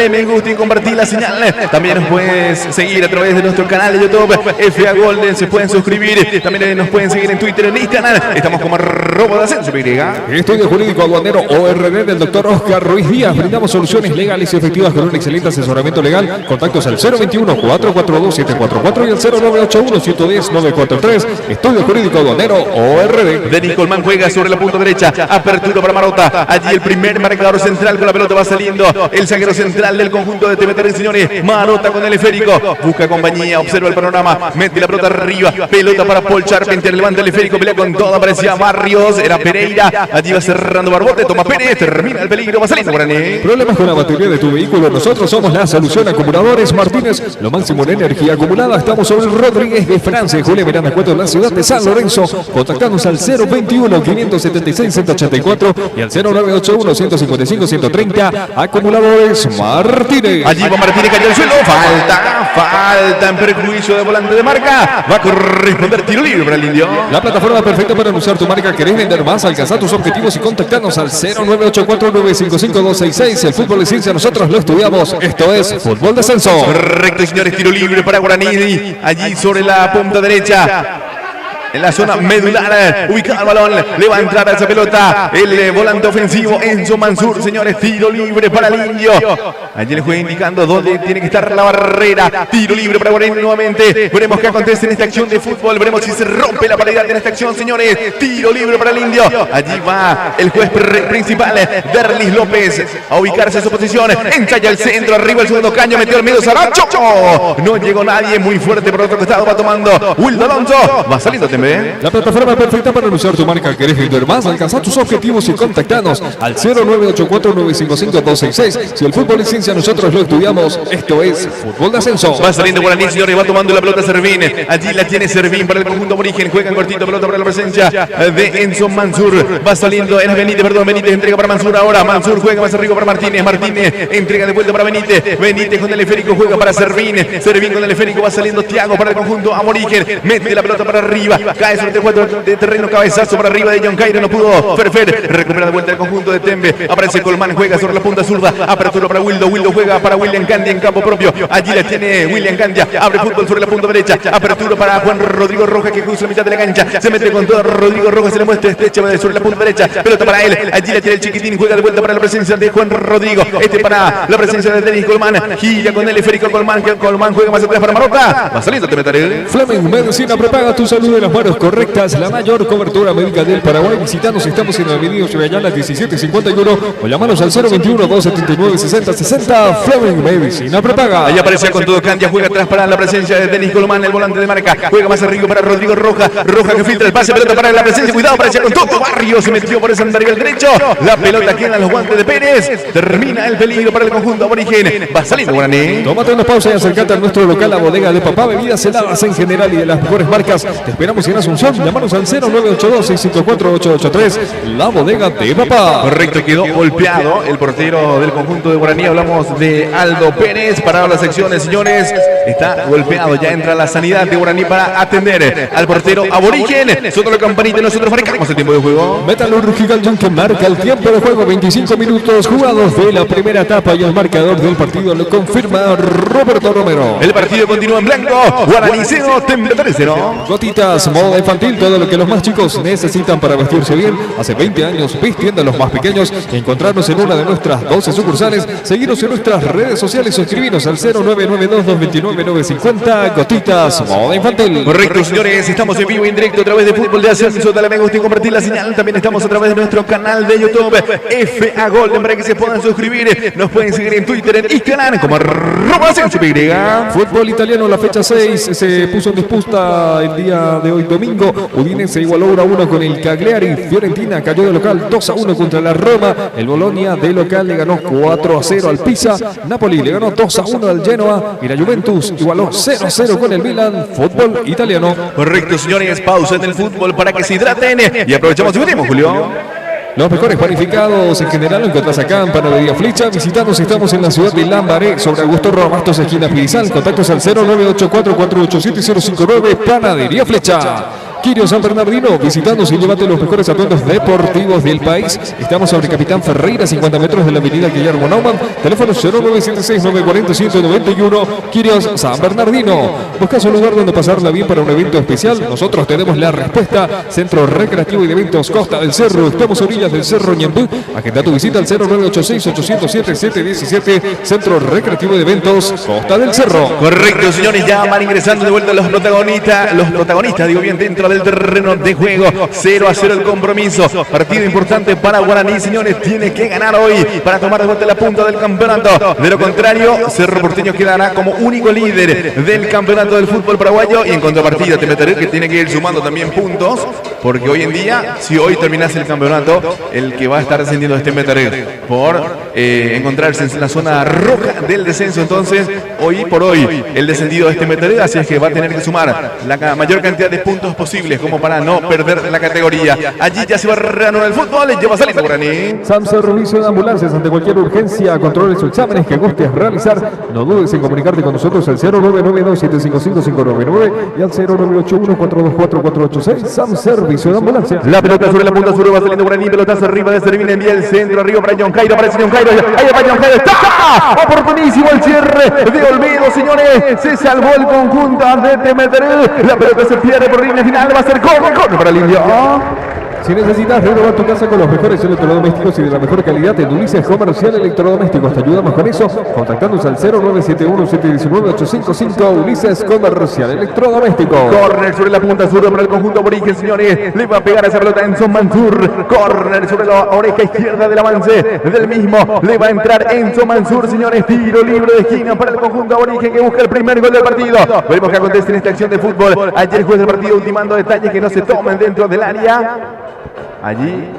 me gusta y compartir la señal. También nos puedes seguir a través de nuestro nuestro canal de YouTube, FA Golden, se pueden suscribir. También nos pueden seguir en Twitter, en Instagram. Estamos como @DascensoY. Estudio Jurídico Aduanero ORD del doctor Oscar Ruiz Díaz. Brindamos soluciones legales y efectivas con un excelente asesoramiento legal. Contactos al 021-442-744 y al 0981-110-943. Estudio Jurídico Aduanero ORD. Denis Colmán juega sobre la punta derecha. Apertura para Marota. Allí el primer marcador central con la pelota va saliendo. El zaguero central del conjunto de TVT, señores. Marota con el esférico. Busca compañía. Observa el panorama. Mete la pelota arriba. Pelota para Paul Charpenter. Levanta el esférico. Pelea con todo. Aparecía Barrios. Era Pereira. Allí va cerrando Barbote. Toma Pérez. Termina el peligro. Va saliendo Guaraní. ¿Problemas con la batería de tu vehículo? Nosotros somos la solución. Acumuladores Martínez. Lo máximo en energía acumulada. Estamos sobre el Rodríguez de Francia. Julia Miranda Cueto en la ciudad de San Lorenzo. Contactanos al 021-576-184 y al 0981-155-130. Acumuladores Martínez. Allí va Martínez, cayó al suelo. Falta en perjuicio de volante de marca. Va a corresponder tiro libre para el Indio. La plataforma perfecta para anunciar tu marca. ¿Querés vender más? Alcanzar tus objetivos y contactarnos al 0984-955-266. El fútbol de ciencia nosotros lo estudiamos. Esto es Fútbol de Ascenso. Correcto, señores, tiro libre para Guaraní. Allí sobre la punta derecha. En la zona medular, ubicado el balón, le va a entrar a esa pelota el volante ofensivo Enzo Mansur, señores, tiro libre para el Indio. Allí le juega indicando dónde tiene que estar la barrera. Tiro libre para Guaraní nuevamente. Veremos qué acontece en esta acción de fútbol. Veremos si se rompe la paridad en esta acción, señores. Tiro libre para el Indio. Allí va el juez principal, Derlis López, a ubicarse en su posición. Ensaya el centro, arriba el segundo caño, metió el medio Saracho. No llegó nadie, muy fuerte por otro costado, va tomando Wildo Alonso. Va saliendo también. La plataforma perfecta para anunciar tu marca. ¿Querés vender más? Alcanzar tus objetivos y contactanos al 0984-955-266. Si el fútbol es ciencia, nosotros lo estudiamos. Esto es Fútbol de Ascenso. Va saliendo Guaraní, señores, va tomando la pelota Servín. Allí la tiene Servín para el conjunto aborigen. Juegan cortito, pelota para la presencia de Enzo Mansur. Va saliendo, era Benítez, entrega para Mansur ahora. Mansur juega más arriba para Martínez. Martínez entrega de vuelta para Benítez. Benítez con el esférico juega para Servín. Servín con el esférico va saliendo Thiago para el conjunto aborigen. Mete la pelota para arriba. Cae sobre el cuadro de terreno, cabezazo para arriba de John Cairo, no pudo Ferfer, recupera de vuelta el conjunto de Tembe, aparece Colmán, juega sobre la punta zurda, apertura para Wildo juega para William Candia en campo propio, allí la tiene William Candia, abre fútbol sobre la punta derecha, apertura para Juan Rodrigo Rojas que cruza la mitad de la cancha, se mete con todo Rodrigo Rojas, se le muestra estrecha sobre la punta derecha, pelota para él, allí la tiene el chiquitín, juega de vuelta para la presencia de Juan Rodrigo, para la presencia de Denis Colmán, gira con el esférico Colmán, que Colmán juega más atrás para Marota, va saliendo Temetaré. Fleming Medicina prepaga tu salud de las manos correctas. La mayor cobertura médica del Paraguay. Visitanos, estamos en la avenida Chevallana 1751 o llamanos al 021-279-6060. Fleming Medicina prepaga. Ahí aparece con todo Candia, juega atrás para la presencia de Denis Colmán, el volante de marca, juega más arriba para Rodrigo Rojas, que filtra el pase, pelota para la presencia, cuidado, aparece con todo Barrio, se metió por ese andarivel derecho, la pelota queda en los guantes de Pérez, termina el peligro para el conjunto aborigen, va saliendo Guaraní. Tómate una pausa y acércate a nuestro local, la bodega de Papá, bebidas heladas en general y de las mejores marcas. Te esperamos en Asunción. Llámanos al 0982-654-883, la bodega de Papá. Correcto, quedó golpeado el portero del conjunto de Guaraní. Hablamos de Aldo Pérez. Parado las secciones, señores. Está golpeado. Ya entra la sanidad de Guaraní para atender al portero aborigen. Sonó la campanita y nosotros marcamos el tiempo de juego. Metalúrgica que marca el tiempo de juego. 25 minutos jugados de la primera etapa y el marcador del partido lo confirma Roberto Romero. El partido continúa en blanco. Guaraní 0, Tembe 0. Gotitas, moda infantil, todo lo que los más chicos necesitan para vestirse bien. Hace 20 años vistiendo a los más pequeños. Encontrarnos en una de nuestras 12 sucursales. Seguirnos en nuestras redes sociales. Suscribirnos al 0992-229-950. Gotitas, moda infantil. Correcto, señores. Estamos en vivo y en directo a través de Fútbol de Ascenso. Dale me gusta y compartir la señal. También estamos a través de nuestro canal de YouTube FA Golden para que se puedan suscribir. Nos pueden seguir en Twitter, en Instagram como @AscensoY. Fútbol italiano, la fecha 6 se puso en disputa el día de hoy domingo. Udinese igualó 1-1 con el Cagliari. Fiorentina cayó de local 2-1 contra la Roma. El Bologna de local le ganó 4-0 al Pisa. Napoli le ganó 2-1 al Genoa. Y la Juventus igualó 0-0 con el Milan. Fútbol italiano. Correcto, señores. Pausa en el fútbol para que se hidraten. Y aprovechamos y venimos, Julio. Los mejores panificados en general lo encontrás acá en Panadería Flecha. Visitanos, estamos en la ciudad de Lambaré, sobre Augusto Robastos, esquina Pirizal. Contactos al 0984-487-059, Panadería Flecha. Quirios San Bernardino, visitándonos y llévate los mejores atuendos deportivos del país. Estamos sobre Capitán Ferreira, 50 metros de la avenida Guillermo Naumann. Teléfono 0976-940-191. Quirios San Bernardino. ¿Buscas un lugar donde pasarla bien para un evento especial? Nosotros tenemos la respuesta. Centro Recreativo y de Eventos Costa del Cerro. Estamos a orillas del Cerro Ñembú. Agenda tu visita al 0986-807-717. Centro Recreativo y de Eventos Costa del Cerro. Correcto, señores, ya van ingresando de vuelta los protagonistas, digo bien, dentro del terreno de juego. 0-0 el compromiso. Partido importante para Guaraní, señores. Tiene que ganar hoy para tomar de vuelta la punta del campeonato. De lo contrario, Cerro Porteño quedará como único líder del campeonato del fútbol paraguayo. Y en contrapartida, te meteré que tiene que ir sumando también puntos. Porque hoy en día, si hoy terminase el campeonato, el que va a estar descendiendo es Temetaré por encontrarse en la zona roja del descenso. Entonces, hoy por hoy, el descendido es Temetaré. Así es que va a tener que sumar la mayor cantidad de puntos posibles como para no perder la categoría. Allí ya se va a reanudar el fútbol. Lleva saliendo Guaraní. SAM Servicio de Ambulancias. Ante cualquier urgencia, controles o exámenes que gustes realizar, no dudes en comunicarte con nosotros al 0992-755-599 y al 0981-424-486. SAM Servicio de Ambulancias. La pelota sobre la punta sur, va saliendo Guaraní. Pelotazo arriba de Servina, envía el centro arriba para John Cairo. Aparece John Cairo. Ahí va John Cairo. ¡Está! Oportunísimo el cierre de Olmedo, señores. Se salvó el conjunto de Temetaré. La pelota se pierde por línea final. Va a ser corner para el Indio. Si necesitas renovar tu casa con los mejores electrodomésticos y de la mejor calidad, en Ulises Comercial Electrodomésticos te ayudamos con eso, contactándonos al 0971-719-855. Ulises Comercial Electrodomésticos. Corner sobre la punta sur para el conjunto aborigen, señores. Le va a pegar esa pelota Enzo Mansur. Corner sobre la oreja izquierda del avance del mismo. Le va a entrar Enzo Mansur, señores. Tiro libre de esquina para el conjunto aborigen que busca el primer gol del partido. Veremos qué acontece en esta acción de fútbol. Ayer el juez del partido ultimando detalles que no se tomen dentro del área. Allí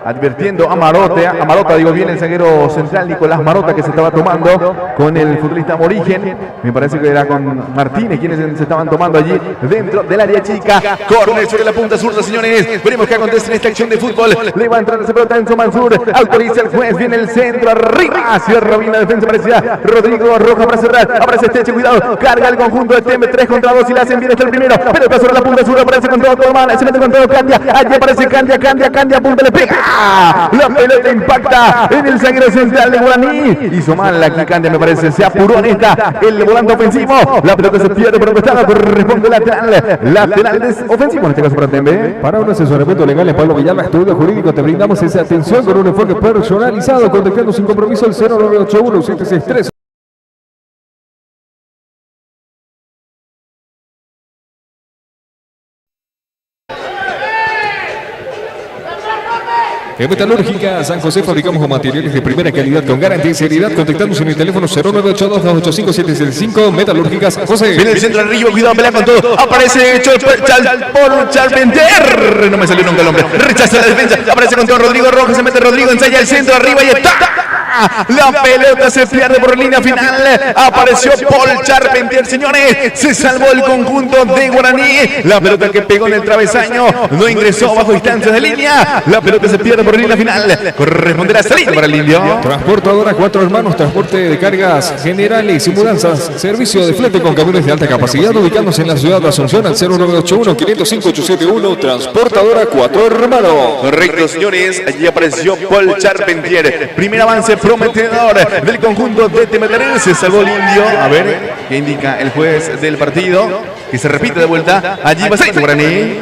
advirtiendo a Marota, digo bien, el zaguero central Nicolás Marota, que se estaba tomando con el futbolista aborigen. Me parece que era con Martínez quienes se estaban tomando allí dentro del área chica. Córner sobre la punta zurda, señores. Veremos qué acontece en esta acción de fútbol. Le va a entrar esa pelota Enzo Mansur. Autoriza el juez, viene el centro arriba. Cierra bien la defensa, parecía Rodrigo Roja para cerrar. Aparece Esteche, cuidado. Carga el conjunto de Tembe, 3 contra 2 y la hacen bien hasta el primero. Pelota sobre la punta zurda, aparece con todo Colmán. Se mete con todo Candia. Allí aparece Candia, punta le pega. La pelota impacta en el zaguero central de Guaraní. Hizo mal la Candia, me parece. Se apuró en esta. El volante ofensivo. La pelota se pierde por un costado. Corresponde lateral. Lateral ofensivo en este caso para Tembe. Para un asesoramiento legal en Pablo Villalba, estudio jurídico, te brindamos esa atención con un enfoque personalizado. Contactando sin compromiso al 0981-763. En Metalúrgica San José fabricamos con materiales de primera calidad con garantía y seriedad. Contactándonos en el teléfono 0982-285-775. Metalúrgica San José. Viene el centro arriba, cuidado, pelea con todo. Aparece Charpentier. No me salió nunca el hombre. Rechaza la defensa. Aparece con todo Rodrigo Rojas. Se mete Rodrigo, ensaya el centro arriba y está. La pelota se pierde por línea final. Apareció Paul Charpentier, señores. Se salvó el conjunto de Guaraní. La pelota que pegó en el travesaño no ingresó bajo distancias de línea. La pelota se pierde por línea final. Corresponderá salir para el Indio. Transportadora Cuatro Hermanos, transporte de cargas generales y mudanzas. Servicio de flete con camiones de alta capacidad, ubicándose en la ciudad de Asunción al 0981-505-871. Transportadora Cuatro Hermanos. Correcto, señores. Allí apareció Paul Charpentier. Primer avance prometedor del conjunto de Temetaré. Se salvó el Indio. A ver qué indica el juez del partido. Que se repite de vuelta. Allí va a salir Guaraní.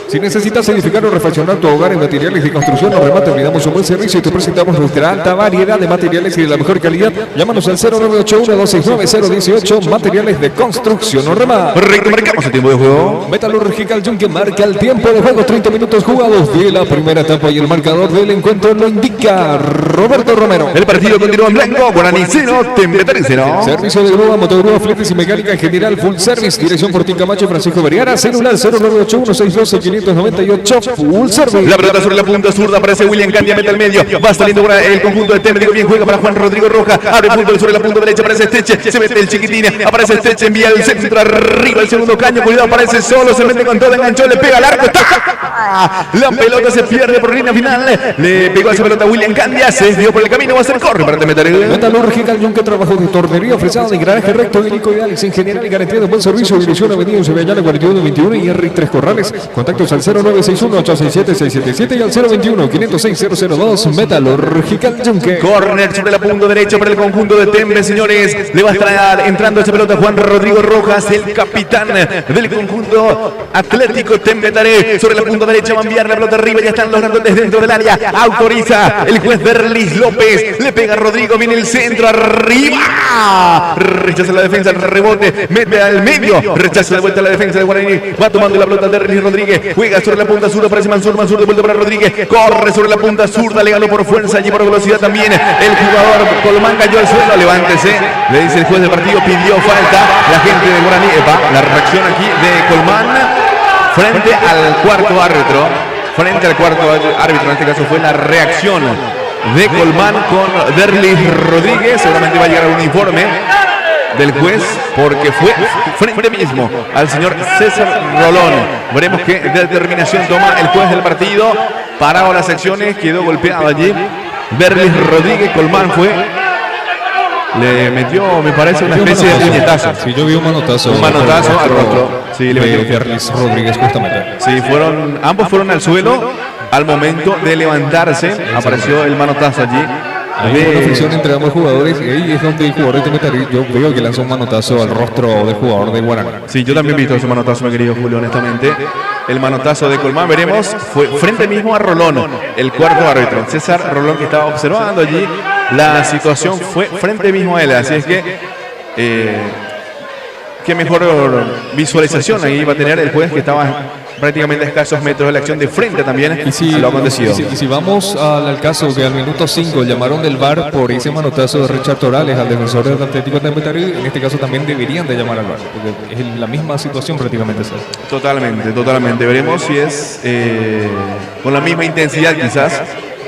Si necesitas edificar o refaccionar tu hogar en materiales de construcción o remate, brindamos un buen servicio y te presentamos nuestra alta variedad de materiales y de la mejor calidad. Llámanos al 0981-269-018. Materiales de construcción o remate. Correcto, marcamos el tiempo de juego. Metalúrgica Yunque marca el tiempo de juego. 30 minutos jugados de la primera etapa y el marcador del encuentro lo indica Roberto Romero. El partido continúa en blanco. Guaraní 0, Temetaré 0. Servicio de grúa, motogrúa, fletes y mecánica en general. Full service. Dirección Fortín Camacho, Francisco Vergara. Celular 0981-612-500. 598, full service. La pelota sobre la punta zurda, aparece William Candia, mete al medio, va saliendo ahora el conjunto de Tembe, digo bien, juega para Juan Rodrigo Roja, abre fútbol sobre la punta derecha, aparece Esteche, se mete el chiquitín, aparece Esteche, envía el centro arriba, el segundo caño, cuidado, aparece solo, se mete con todo, enganchó, le pega al arco, la pelota se pierde por línea final, le pegó a esa pelota William Candia, se desvió por el camino, va a ser corre para Tembe. Metalúrgica Yunque, trabajo de tornería, fresado de garaje recto, Helico y Alex en general y garantía de buen servicio, dirección Avenida Sevillana 4121 y Henry 3 Corrales, contactos al 0961-867-677 y al 021-506-002, Metalúrgica Yunque. Corner sobre la punta derecha para el conjunto de Tembe, señores, le va a estar entrando esa pelota Juan Rodrigo Rojas, el capitán del conjunto Atlético Tembe Taré, sobre la punta derecha va a enviar la pelota arriba, ya están los grandotes dentro del área, autoriza el juez Berlis López, le pega a Rodrigo, viene el centro arriba, rechaza la defensa, el rebote, mete al medio, rechaza de vuelta la defensa de Guaraní, va tomando la pelota Derlis Rodríguez, juega sobre la punta zurda, aparece Mansur de vuelta para Rodríguez, corre sobre la punta zurda, le ganó por fuerza y por velocidad también, el jugador Colmán cayó al suelo, levántese, le dice el juez del partido, pidió falta, la gente de Guaraní, la reacción aquí de Colmán, frente al cuarto árbitro, en este caso fue la reacción de Colmán con Derlis Rodríguez, seguramente va a llegar un informe del juez porque fue frente mismo al señor César Rolón. Veremos qué determinación toma el juez del partido. Parado las acciones, quedó golpeado allí Derlis Rodríguez. Colmán le metió, me parece, una especie de puñetazo. Sí, yo vi un manotazo. Un manotazo al rostro. Sí, le metió Derlis Rodríguez justamente. Sí, ambos fueron al suelo. Al momento de levantarse, apareció el manotazo allí. Hay una fricción entre ambos jugadores y ahí es donde el jugador de Temetari, yo veo que lanzó un manotazo al rostro del jugador de Guaraní. Sí, yo también he visto ese manotazo, mi querido Julio, honestamente. El manotazo de Colmán, veremos, fue frente mismo a Rolón, el cuarto árbitro. César Rolón, que estaba observando allí la situación, fue frente mismo a él. Así es que, qué mejor visualización ahí va a tener el juez, que estaba prácticamente a escasos metros de la acción, de frente también a lo acontecido. Y si vamos al caso que al minuto 5 llamaron del VAR por ese manotazo de Richard Torales al defensor del Atlético de Tembe, en este caso también deberían de llamar al VAR, porque es la misma situación prácticamente. Totalmente. Veremos si es con la misma intensidad quizás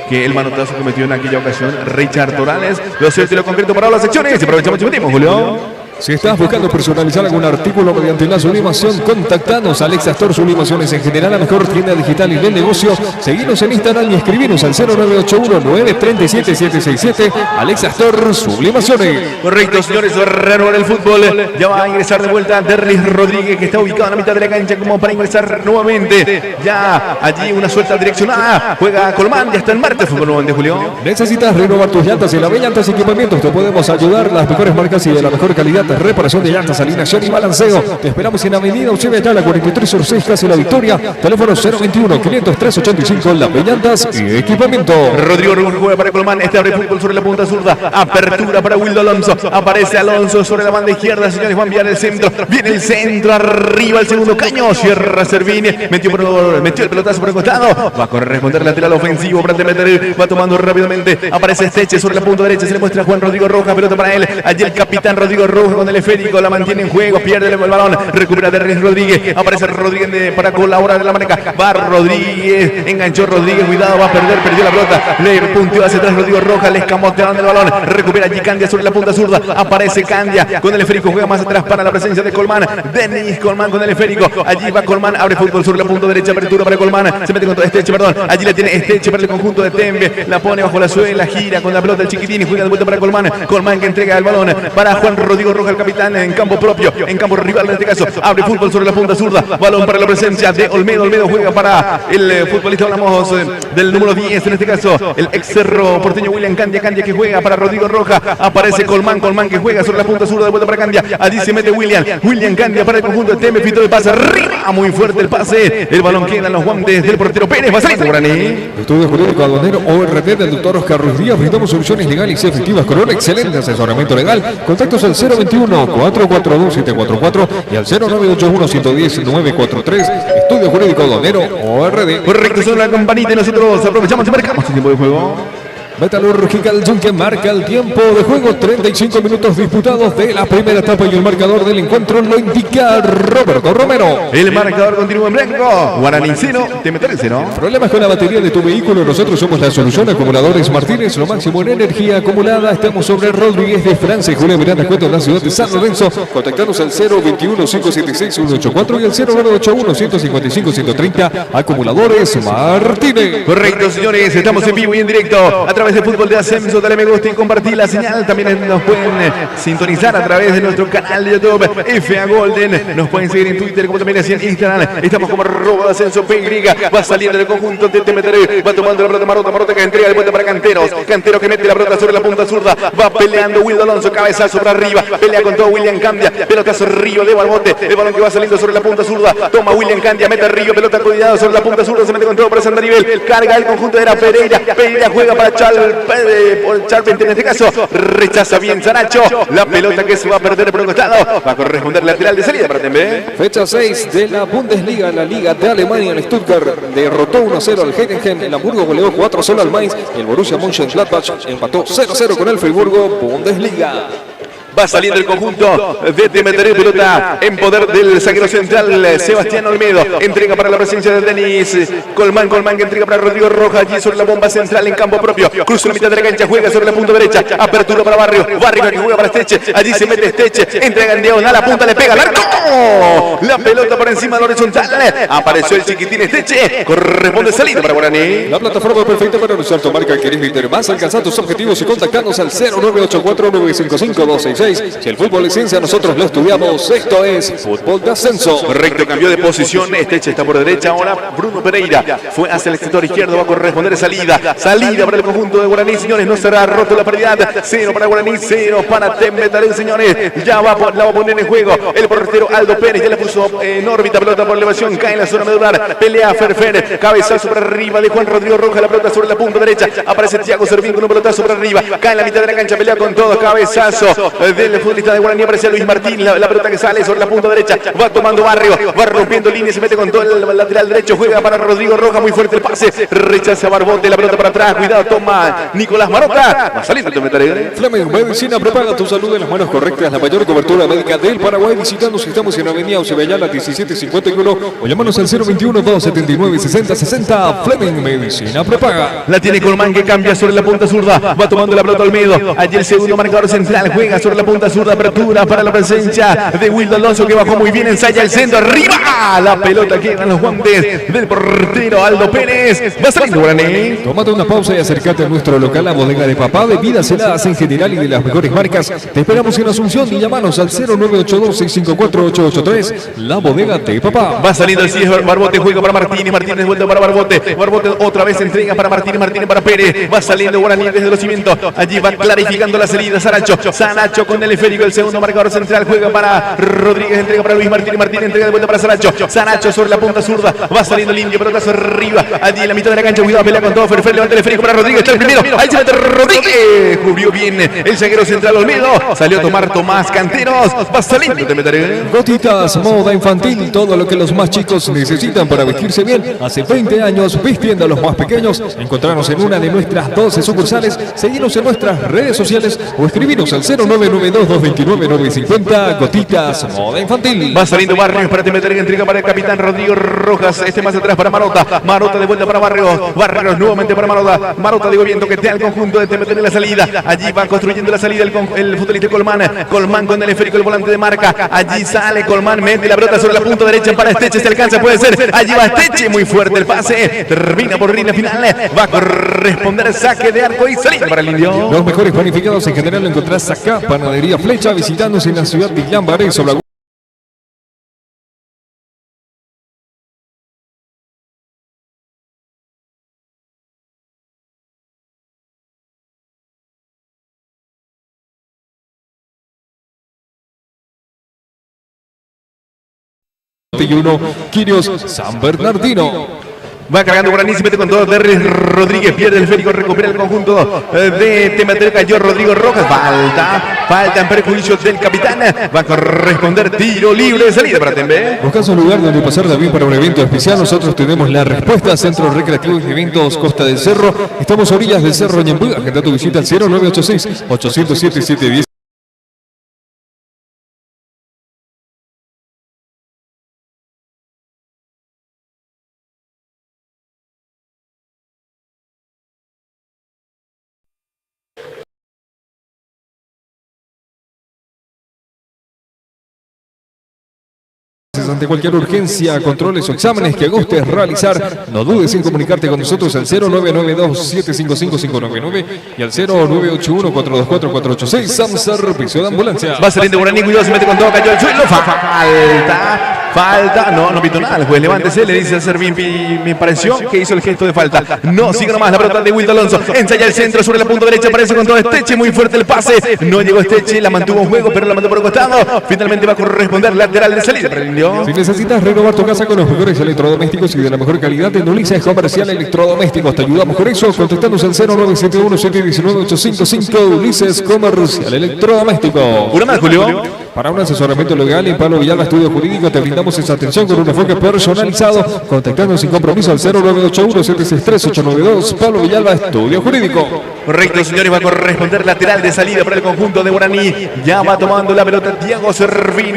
que el manotazo que metió en aquella ocasión Richard Torales. Lo cierto y lo concreto para las secciones. Y aprovechamos y metimos, Julio. Si estás buscando personalizar algún artículo mediante la sublimación, contactanos a Alex Astor Sublimaciones en general, la mejor tienda digital y del negocio. Seguinos en Instagram y escribinos al 0981-937-767. Alex Astor Sublimaciones. Correcto, señores, reanudar el fútbol. Ya va a ingresar de vuelta Derlis Rodríguez, que está ubicado en la mitad de la cancha como para ingresar nuevamente. Ya allí una suelta direccionada. Juega Colmán, ya está en marcha. Fútbol nuevamente, Julio. ¿Necesitas renovar tus llantas en la B Llantas y Equipamientos? Te podemos ayudar. Las mejores marcas y de la mejor calidad. Reparación de llantas, alineación y balanceo. Te esperamos en Avenida Eusebio Ayala 4306, casi La Victoria. Teléfono 021-500-385, La Llantas y Equipamiento. Rodrigo Rubén juega para Colmán. Este abre fútbol sobre la punta zurda. Apertura para Wildo Alonso. Aparece Alonso sobre la banda izquierda. Señores, va a enviar el centro. Viene el centro arriba, el segundo caño. Cierra Servini. Metió el pelotazo por el costado. Va a corresponder lateral ofensivo para meter. Va tomando rápidamente. Aparece Esteche sobre la punta derecha. Se le muestra a Juan Rodrigo Rojas. Pelota para él. Allí el capitán Rodrigo Rojas con el esférico, la mantiene en juego, pierde el balón, recupera Derlis Rodríguez, aparece Rodríguez para colaborar de la marca, va Rodríguez, enganchó Rodríguez, cuidado, va a perdió la pelota, le punteó hacia atrás Rodrigo Rojas, le escamotearon el balón, recupera allí Candia sobre la punta zurda, aparece Candia con el esférico, juega más atrás para la presencia de Colmán, Denis Colmán con el esférico, allí va Colmán, abre fútbol sobre la punta derecha, apertura para Colmán, se mete con todo Esteche, allí la tiene Esteche para el conjunto de Tembe, la pone bajo la suela, gira con la pelota el chiquitín y juega de vuelta para Colmán que entrega el balón para Juan Rodrigo Rojas, el capitán, en campo propio, en campo rival en este caso, abre fútbol sobre la punta zurda, balón para la presencia de Olmedo juega para el futbolista, hablamos del número 10 en este caso, el ex Cerro porteño William Candia que juega para Rodrigo Rojas, aparece Colmán que juega sobre la punta zurda, de vuelta para Candia, allí se mete William Candia para el conjunto de Tembe, fito de pase arriba, muy fuerte el pase, el balón queda en los guantes del portero Pérez, va a salir Guaraní. Estudio Jurídico Aduanero ORD del doctor Oscar Ruiz Díaz, brindamos soluciones legales y efectivas con un excelente asesoramiento legal, contactos al 021-442-744 y al 0981-110-943. Estudio Jurídico Aduanero ORD. Correcto, son la campanita y nosotros aprovechamos y marcamos el tiempo de juego. Metalúrgica del Yunque marca el tiempo de juego, 35 minutos disputados de la primera etapa y el marcador del encuentro lo indica Roberto Romero. El marcador continúa en blanco. Guaraní 0, Temetare 0. Problemas con la batería de tu vehículo, nosotros somos la solución. Acumuladores Martínez, lo máximo en energía acumulada. Estamos sobre Rodríguez de Francia y Julián Miranda, cuento en la ciudad de San Lorenzo. Contactanos al 021-576-184 y al 0981-155-130. Acumuladores Martínez. Correcto, señores, estamos en vivo y en directo a través de Fútbol de Ascenso. Dale me gusta y compartir la señal. También nos pueden sintonizar a través de nuestro canal de YouTube FA Golden. Nos pueden seguir en Twitter como también en Instagram. Estamos como @Ascenso PY. Va saliendo del conjunto de Temetare. Va tomando la pelota Marota que entrega el puente para Canteros. Cantero que mete la pelota sobre la punta zurda. Va peleando Wildo Alonso, cabezazo para arriba. Pelea con todo William Candia. Pelotazo Río de Barbote. El balón que va saliendo sobre la punta zurda. Toma William Candia, mete Río. Pelota cuidado sobre la punta zurda. Se mete con todo para Santa Nivel. Carga el conjunto de Pereira. Pereira juega para Charpente en este caso. Rechaza bien Saracho. La pelota que se va a perder por un costado. Va a corresponder lateral de salida para Tembe. Fecha 6 de la Bundesliga, la Liga de Alemania. En Stuttgart derrotó 1-0 al Heidenheim. El Hamburgo goleó 4-0 al Mainz. El Borussia Mönchengladbach empató 0-0 con el Friburgo. Bundesliga. Va saliendo el conjunto de Temetare, pelota en poder del zaguero central Sebastián Olmedo. Entrega para la presencia de Denis Colmán que entrega para Rodrigo Rojas. Allí sobre la bomba central en campo propio. Cruza la mitad de la cancha, juega sobre la punta derecha. Apertura para Barrio que juega para Esteche. Allí se mete Esteche. Entrega en diagonal, la punta le pega al arco. La pelota por encima de la horizontal. Apareció el chiquitín Esteche. Corresponde salida para Guaraní. La plataforma perfecta para anunciar tu marca. ¿Querés vender más? Alcanzar tus objetivos y contactarnos al 0984-955-266. Si el fútbol es ciencia, nosotros lo estudiamos. Esto es Fútbol de Ascenso. Correcto, cambió de posición. Esteche está por derecha. Ahora Bruno Pereira fue hacia el sector izquierdo. Va a corresponder salida. Salida para el conjunto de Guaraní, señores. No será roto la paridad. 0 para Guaraní, 0 para Temetare, señores. Ya la va a poner en juego el portero Aldo Pérez. Ya le puso en órbita. Pelota por elevación. Cae en la zona medular. Pelea Ferfer. Cabezazo para arriba de Juan Rodrigo Rojas. La pelota sobre la punta derecha. Aparece Thiago Servín con un pelotazo sobre arriba. Cae en la mitad de la cancha. Pelea con todo. Cabezazo del futbolista de Guaraní. Aparece Luis Martín. La pelota que sale sobre la punta derecha. Va tomando Barrio. Va rompiendo líneas. Se mete con todo el lateral derecho. Juega para Rodrigo Rojas. Muy fuerte el pase. Rechaza Barbote. La pelota para atrás. Cuidado. Toma Nicolás Marota. Va saliendo el Temetare. Fleming Medicina prepaga tu salud en las manos correctas. La mayor cobertura médica del Paraguay. Visitándonos, estamos en Avenida Ocebellala 1751 o llamanos al 021-279-6060. Fleming Medicina prepaga. La tiene Colmán que cambia sobre la punta zurda. Va tomando la pelota Olmedo. Allí el segundo marcador central. Juega sobre la punta zurda. Apertura para la presencia de Wildo Alonso que bajó muy bien. Ensaya el centro. Arriba. La pelota queda en los guantes del portero Aldo Pérez. Va saliendo Guaraní. Tómate una pausa y acércate a nuestro local, la Bodega de Papá. Bebidas heladas en general y de las mejores marcas. Te esperamos en Asunción y llamanos al 0982-654-883. La Bodega de Papá. Va saliendo el 6 Barbote. Juega para Martínez. Martínez vuelta para Barbote. Barbote otra vez entrega para Martínez. Martínez para Pérez. Va saliendo Guaraní desde los cimientos. Allí va clarificando la salida. Saracho con el esférico. El segundo marcador central. Juega para Rodríguez. Entrega para Luis Martínez. Martínez entrega de vuelta para Saracho. Saracho sobre la punta zurda. Va saliendo el indio. Pelotazo arriba. Allí en la mitad de la cancha. Cuidado. Pelea con todo. Ferfer levanta el esférico para Rodríguez. Está el primero. Ahí se mete Rodríguez. Cubrió bien el zaguero central Olmedo. Salió a tomar Tomás Canteros. Va saliendo Temetare. Gotitas, moda infantil, todo lo que los más chicos necesitan para vestirse bien. Hace 20 años vistiendo a los más pequeños. Encontrarnos en una de nuestras 12 sucursales. Seguirnos en nuestras redes sociales o escribirnos al 0992-229-950. Gotitas, moda infantil. Va saliendo Barrios para Temetare. Entrega para el capitán Rodrigo Rojas. Este más atrás para Marota. Marota de vuelta para Barrios. Barrios nuevamente para Marota. Marota digo bien toquetea el conjunto de Temetare en la salida. Allí va construyendo la salida el futbolista Colmán. Colmán con el esférico, el volante de marca. Allí sale Colmán, mete la pelota sobre la punta derecha para Esteche. Se alcanza, puede ser. Allí va Esteche, muy fuerte el pase. Termina por línea final. Va a corresponder saque de arco y salida para el indio. Los mejores panificados en general lo encontrás acá. Panadería Flecha, visitándonos en la ciudad de Illambaré sobre la 21, Quirios San Bernardino. Va cargando Guaraní, se mete con todo. Derry Rodríguez pierde el esférico, recupera el conjunto de Temateca. Cayó Rodrigo Rojas. Falta en perjuicio del capitán. Va a corresponder tiro libre de salida para Tembe. ¿Buscas un lugar donde pasar también para un evento especial? Nosotros tenemos la respuesta. Centro Recreativo y Eventos Costa del Cerro. Estamos a orillas del Cerro Ñambú. Agenda tu visita al 0986 807 710. Ante cualquier urgencia, controles o exámenes que gustes realizar, no dudes en comunicarte con nosotros al 0992-755-599 y al 0981-424-486. SAM Servicio de Ambulancia. Va saliendo Guaraní, cuidado, se mete con todo, cayó al suelo. Falta. No pitó nada el juez. Levántese, le dice a Servín. Me pareció que hizo el gesto de falta. No, sigue nomás la pelota de Wilton Alonso. Ensaya el centro sobre la punta derecha. Aparece con todo Esteche. Muy fuerte el pase. No llegó Esteche. La mantuvo en juego, pero la mandó por el costado. Finalmente va a corresponder lateral de salida. Prendió. Si necesitas renovar tu casa con los mejores electrodomésticos y de la mejor calidad, en Ulises Comercial Electrodomésticos te ayudamos con eso. Contactanos al 0971-719-855. Ulises Comercial Electrodomésticos. Una más, Julio. Para un asesoramiento legal en Pablo Villalba Estudio Jurídico te brindamos esa atención con un enfoque personalizado. Contactando sin compromiso al 0981-763-892. Pablo Villalba Estudio Jurídico. Correcto, señores, va a corresponder lateral de salida para el conjunto de Guaraní. Ya va tomando la pelota Thiago Servín.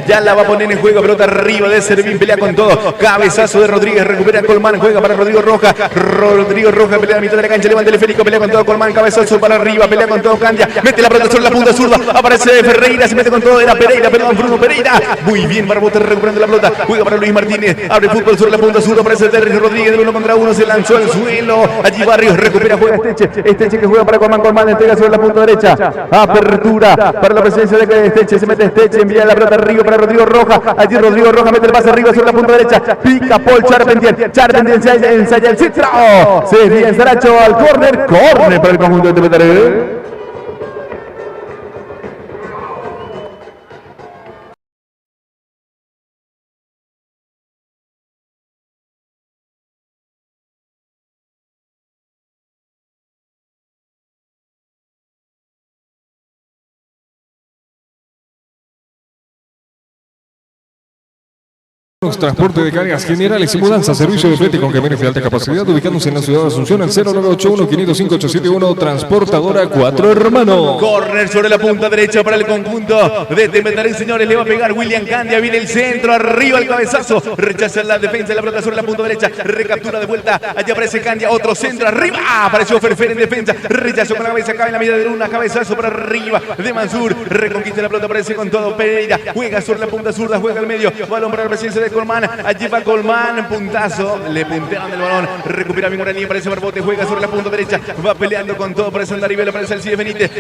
Ya la va a poner en juego, pelota arriba de Servín, pelea con todo. Cabezazo de Rodríguez, recupera Colmán, juega para Rodrigo Rojas. Rodrigo Rojas pelea a mitad de la cancha, levanta el esférico, pelea con todo Colmán, cabezazo para arriba, pelea con todo Candia. Mete la pelota sobre la punta zurda, aparece Ferreira, se mete con todo, era Pereira, perdón, Bruno Pereira. Muy bien, Barbote recuperando la pelota, juega para Luis Martínez, abre fútbol sobre la punta zurda, aparece Derry Rodríguez de 1 contra 1, se lanzó al suelo. Allí Barrios recupera, juega Esteche que juega para Colmán, entrega sobre la punta derecha. Apertura para la presencia de Esteche, se mete Esteche, envía la pelota arriba para Rodrigo Rojas. Allí Rodrigo Rojas mete el pase arriba sobre la punta derecha. Pica Paul Charpentier ensaya el centro. Se desvía el Saracho al córner para el conjunto de Tepetaré. Transporte de cargas generales y mudanza, servicio de flete con camiones de alta capacidad, ubicándose en la ciudad de Asunción al 0981-505-871, transportadora Cuatro Hermanos. Corner sobre la punta derecha para el conjunto de Tepetaré, señores, le va a pegar William Candia, viene el centro, arriba el cabezazo, rechaza la defensa, la pelota sobre la punta derecha, recaptura de vuelta, allá aparece Candia, otro centro, arriba, apareció Ferfer en defensa, rechazo con la cabeza, cabe en la medida de una, cabezazo para arriba de Mansur, reconquista la pelota, aparece con todo Pereira, juega sobre la punta zurda, juega al medio, balón para la presencia de Colmán, allí va Colmán, puntazo, le puntean el balón, recupera bien Guaraní, aparece Barbote, juega sobre la punta derecha, va peleando con todo, aparece Andaribel, aparece Alcides Benítez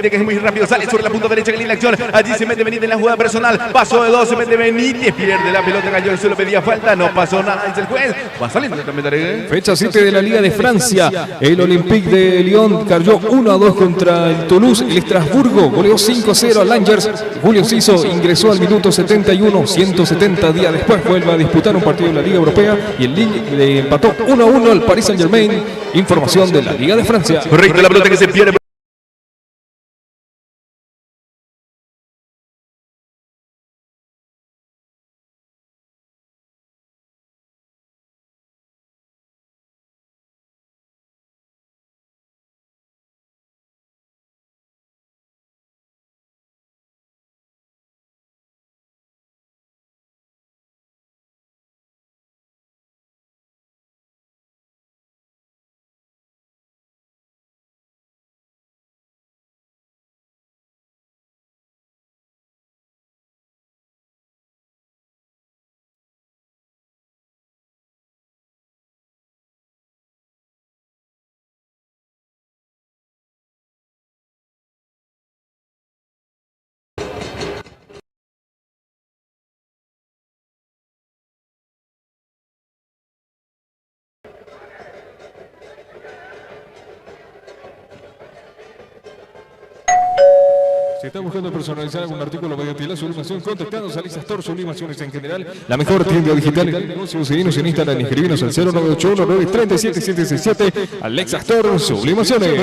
que es muy rápido, sale sobre la punta derecha, que viene la acción, allí se mete Benítez en la jugada personal, paso de dos, se mete Benítez, pierde la pelota, cayó, él solo pedía falta, no pasó nada, dice el juez, va saliendo también. Fecha 7 de la Liga de Francia, el Olympique de Lyon cayó 1-2 contra el Toulouse, el Estrasburgo goleó 5-0 al Angers, Julio Ciso ingresó al minuto 71, 170 días después vuelve a disputar un partido en la Liga Europea y el Lille le empató 1-1 al Paris Saint-Germain. Información de la Liga de Francia. Correcto, la pelota que se pierde. Si está buscando personalizar algún artículo mediante la sublimación, contactanos a Alexa Store Sublimaciones en general, la mejor tienda digital en negocios. Seguinos en Instagram, inscribinos al 0981-937-767. Alexa Store Sublimaciones.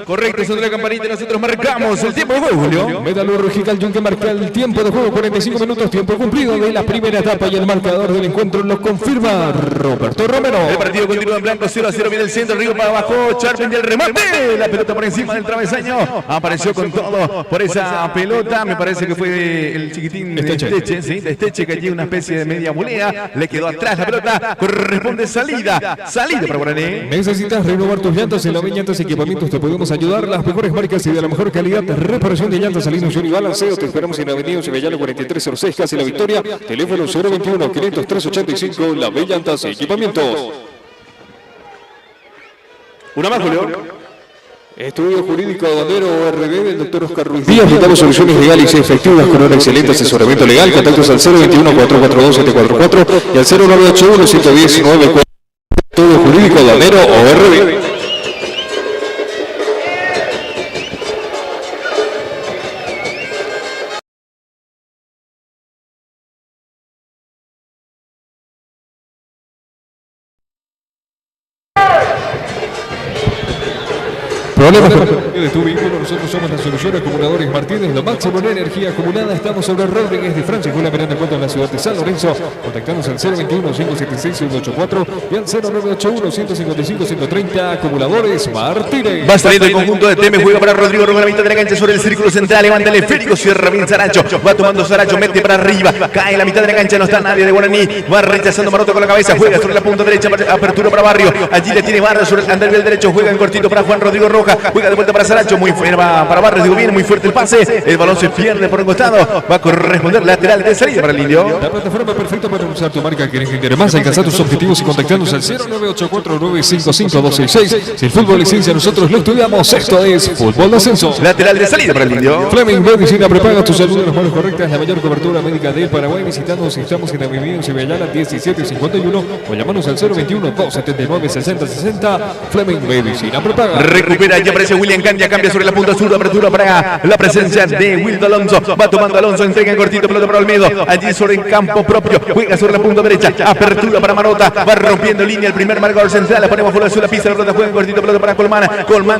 Correcto, son de la campanita y nosotros marcamos el tiempo de juego, Julio. Metalúrgica Yunque marca el tiempo de juego, 45 minutos, tiempo cumplido de la primera etapa y el marcador del encuentro lo confirma Roberto Romero. El partido continúa en blanco, 0-0, viene el centro, Río para abajo, Charpen del remate, la pelota por encima del travesaño, apareció con todo por esa pelota, me parece que fue el chiquitín Esteche, sí, de Esteche, que allí una especie de media volea, le quedó atrás la pelota, corresponde salida para Guaraní. ¿Necesitas renovar tus llantas? En la Llantas y Equipamientos te podemos ayudar, las mejores marcas y de la mejor calidad, reparación de llantas, alineación y balanceo, te esperamos en Avenida Ceballano 4306, casi La Victoria, teléfono 021-500-385, La Llantas y Equipamientos. Una más, Julio. Estudio Jurídico Aduanero ORD del doctor Oscar Ruiz Díaz. Brindamos soluciones legales y efectivas con un excelente asesoramiento legal. Contactos al 021-442-744 y al 0981-119. Estudio Jurídico Aduanero ORD. Problemas de tu vehículo, nosotros somos la solución Acumuladores Martínez, lo máximo en energía acumulada. Estamos sobre Rodríguez de Francia, con la Miranda Encuentro en la ciudad de San Lorenzo. Contactanos al 021-576-184 y al 0981-155-130. Acumuladores Martínez. Va saliendo el conjunto de Teme, juega para Rodrigo Romero, la mitad de la cancha sobre el círculo central, levanta el esférico, cierra bien Saracho, va tomando Saracho, mete para arriba, cae en la mitad de la cancha, no está nadie de Guaraní, va rechazando Maroto con la cabeza, juega sobre la punta derecha, apertura para Barrio, allí le tiene Barrio sobre el andarivel derecho, juega en cortito para Juan Rodrigo Roja. Juega de vuelta para Saracho, muy fuerte para Barrios, digo bien, muy fuerte el pase, el balón se pierde por un costado, va a corresponder lateral de salida para el Indio. La plataforma perfecta para usar tu marca. ¿Querés vender más? Alcanzar tus objetivos y contactarnos al 09849552266. Si el fútbol es ciencia, nosotros lo estudiamos. Esto es Fútbol de Ascenso. Lateral de salida para el Indio. Fleming Medicina prepaga tu salud de las manos correctas, la mayor cobertura médica del Paraguay. Visitándonos, estamos en Avenida Ceballana 1751 o llamanos al 021-279-6060. Fleming Medicina prepaga. Recupera, ya aparece William Candia, cambia sobre la punta sur, apertura para la presencia de Wildo Alonso, va tomando Alonso, entrega en cortito, pelota para Olmedo, allí sobre el campo propio, juega sobre la punta derecha, apertura para Marota, va rompiendo línea el primer marcador central, la ponemos fuera sobre la pista, la pelota juega en cortito, pelota para Colmán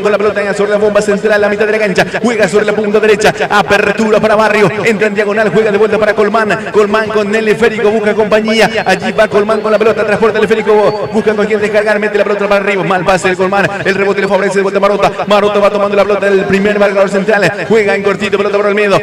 con la pelota sobre la bomba central, la mitad de la cancha, juega sobre la punta derecha, apertura para Barrio, entra en diagonal, juega de vuelta para Colmán con el esférico, busca compañía, allí va Colmán con la pelota, transporta el esférico, busca con quien descargar, mete la pelota para arriba, mal pase de Colmán, el rebote le favorece de vuelta a Marota va tomando la pelota del primer marcador central, juega en cortito, pelota para Olmedo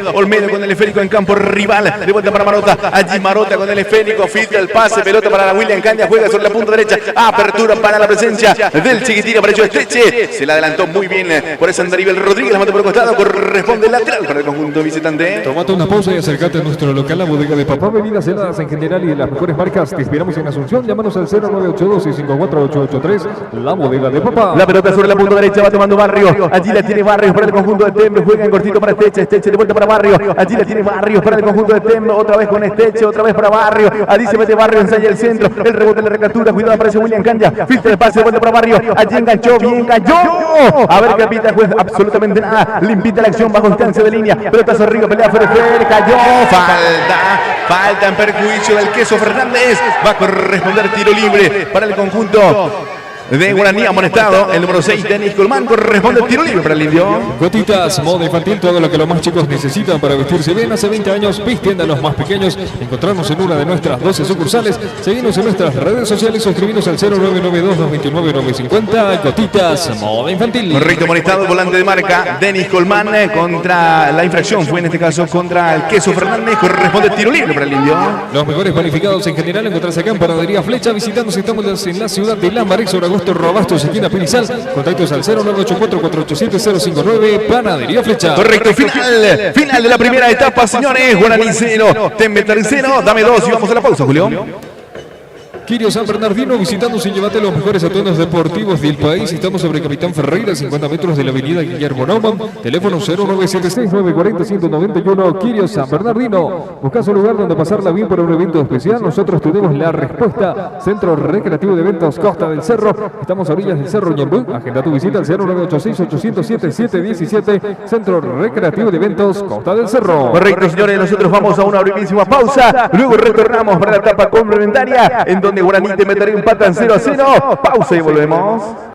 con el esférico en campo rival, de vuelta para Marota, allí Marota con el esférico, filtra el pase, pelota para la William Candia, juega sobre la punta derecha, apertura para la presencia del chiquitino, apareció Esteche, se la adelantó muy bien por ese andarivel Rodríguez, la mata por el costado, corresponde lateral para el conjunto visitante. Tomate una pausa y acércate a nuestro local, la bodega de Papá, bebidas heladas en general y de las mejores marcas. Te esperamos en Asunción, llámanos al 0982-654-883, la bodega de Papá. La pelota sobre la punta derecha, va tomando Barrio, allí la tiene Barrios para el conjunto de Teme, juega en cortito para Esteche de vuelta para Barrio, allí la tiene Barrios para el conjunto de Teme, otra vez con Esteche, otra vez para Barrio, allí se mete Barrio, ensaya el centro, el rebote le recaptura, cuidado, aparece William Candia, filtra el pase de vuelta para Barrio, allí enganchó, bien cayó, a ver qué pita el juez, absolutamente nada, limpita la acción bajo instancia de línea, pelotazo arriba, pelea Ferefer, cayó, falta en perjuicio del Queso Fernández, va a corresponder tiro libre para el conjunto de Guaraní, amonestado el número 6, Denis Colmán, corresponde el tiro libre para el Indio. Gotitas, moda infantil, todo lo que los más chicos necesitan para vestirse bien. Hace 20 años visten a los más pequeños. Encontrarnos en una de nuestras 12 sucursales. Seguimos en nuestras redes sociales, suscribirnos al 0992-229-950. Gotitas, moda infantil. Correcto, amonestado, volante de marca, Denis Colmán contra la infracción, fue en este caso contra el Queso Fernández, corresponde el tiro libre para el Indio. Los mejores planificados en general, encontrarse acá en Panadería Flecha. Visitándonos, estamos en la ciudad de Lambaré, sobre Agosto Robastos, esquina Penizal. Contactos al 0984-487-059, Panadería Flecha. Correcto, final de la primera etapa, señores. Guaraní 0, Teme tercero, dame 2 y vamos a la pausa, Julio. Quirio San Bernardino, visitándonos y llévate los mejores atuendos deportivos del país. Estamos sobre Capitán Ferreira, 50 metros de la avenida Guillermo Naumann. Teléfono 0976-940-191. Quirio San Bernardino. Buscas un lugar donde pasarla bien por un evento especial. Nosotros tenemos la respuesta. Centro Recreativo de Eventos Costa del Cerro. Estamos a orillas del Cerro Ñembú. Agenda tu visita al 0986-807-717. Centro Recreativo de Eventos Costa del Cerro. Correcto, señores, nosotros vamos a una brevísima pausa. Luego retornamos para la etapa complementaria, en donde Guaraní te meterá un empate en 0-0. Pausa y volvemos.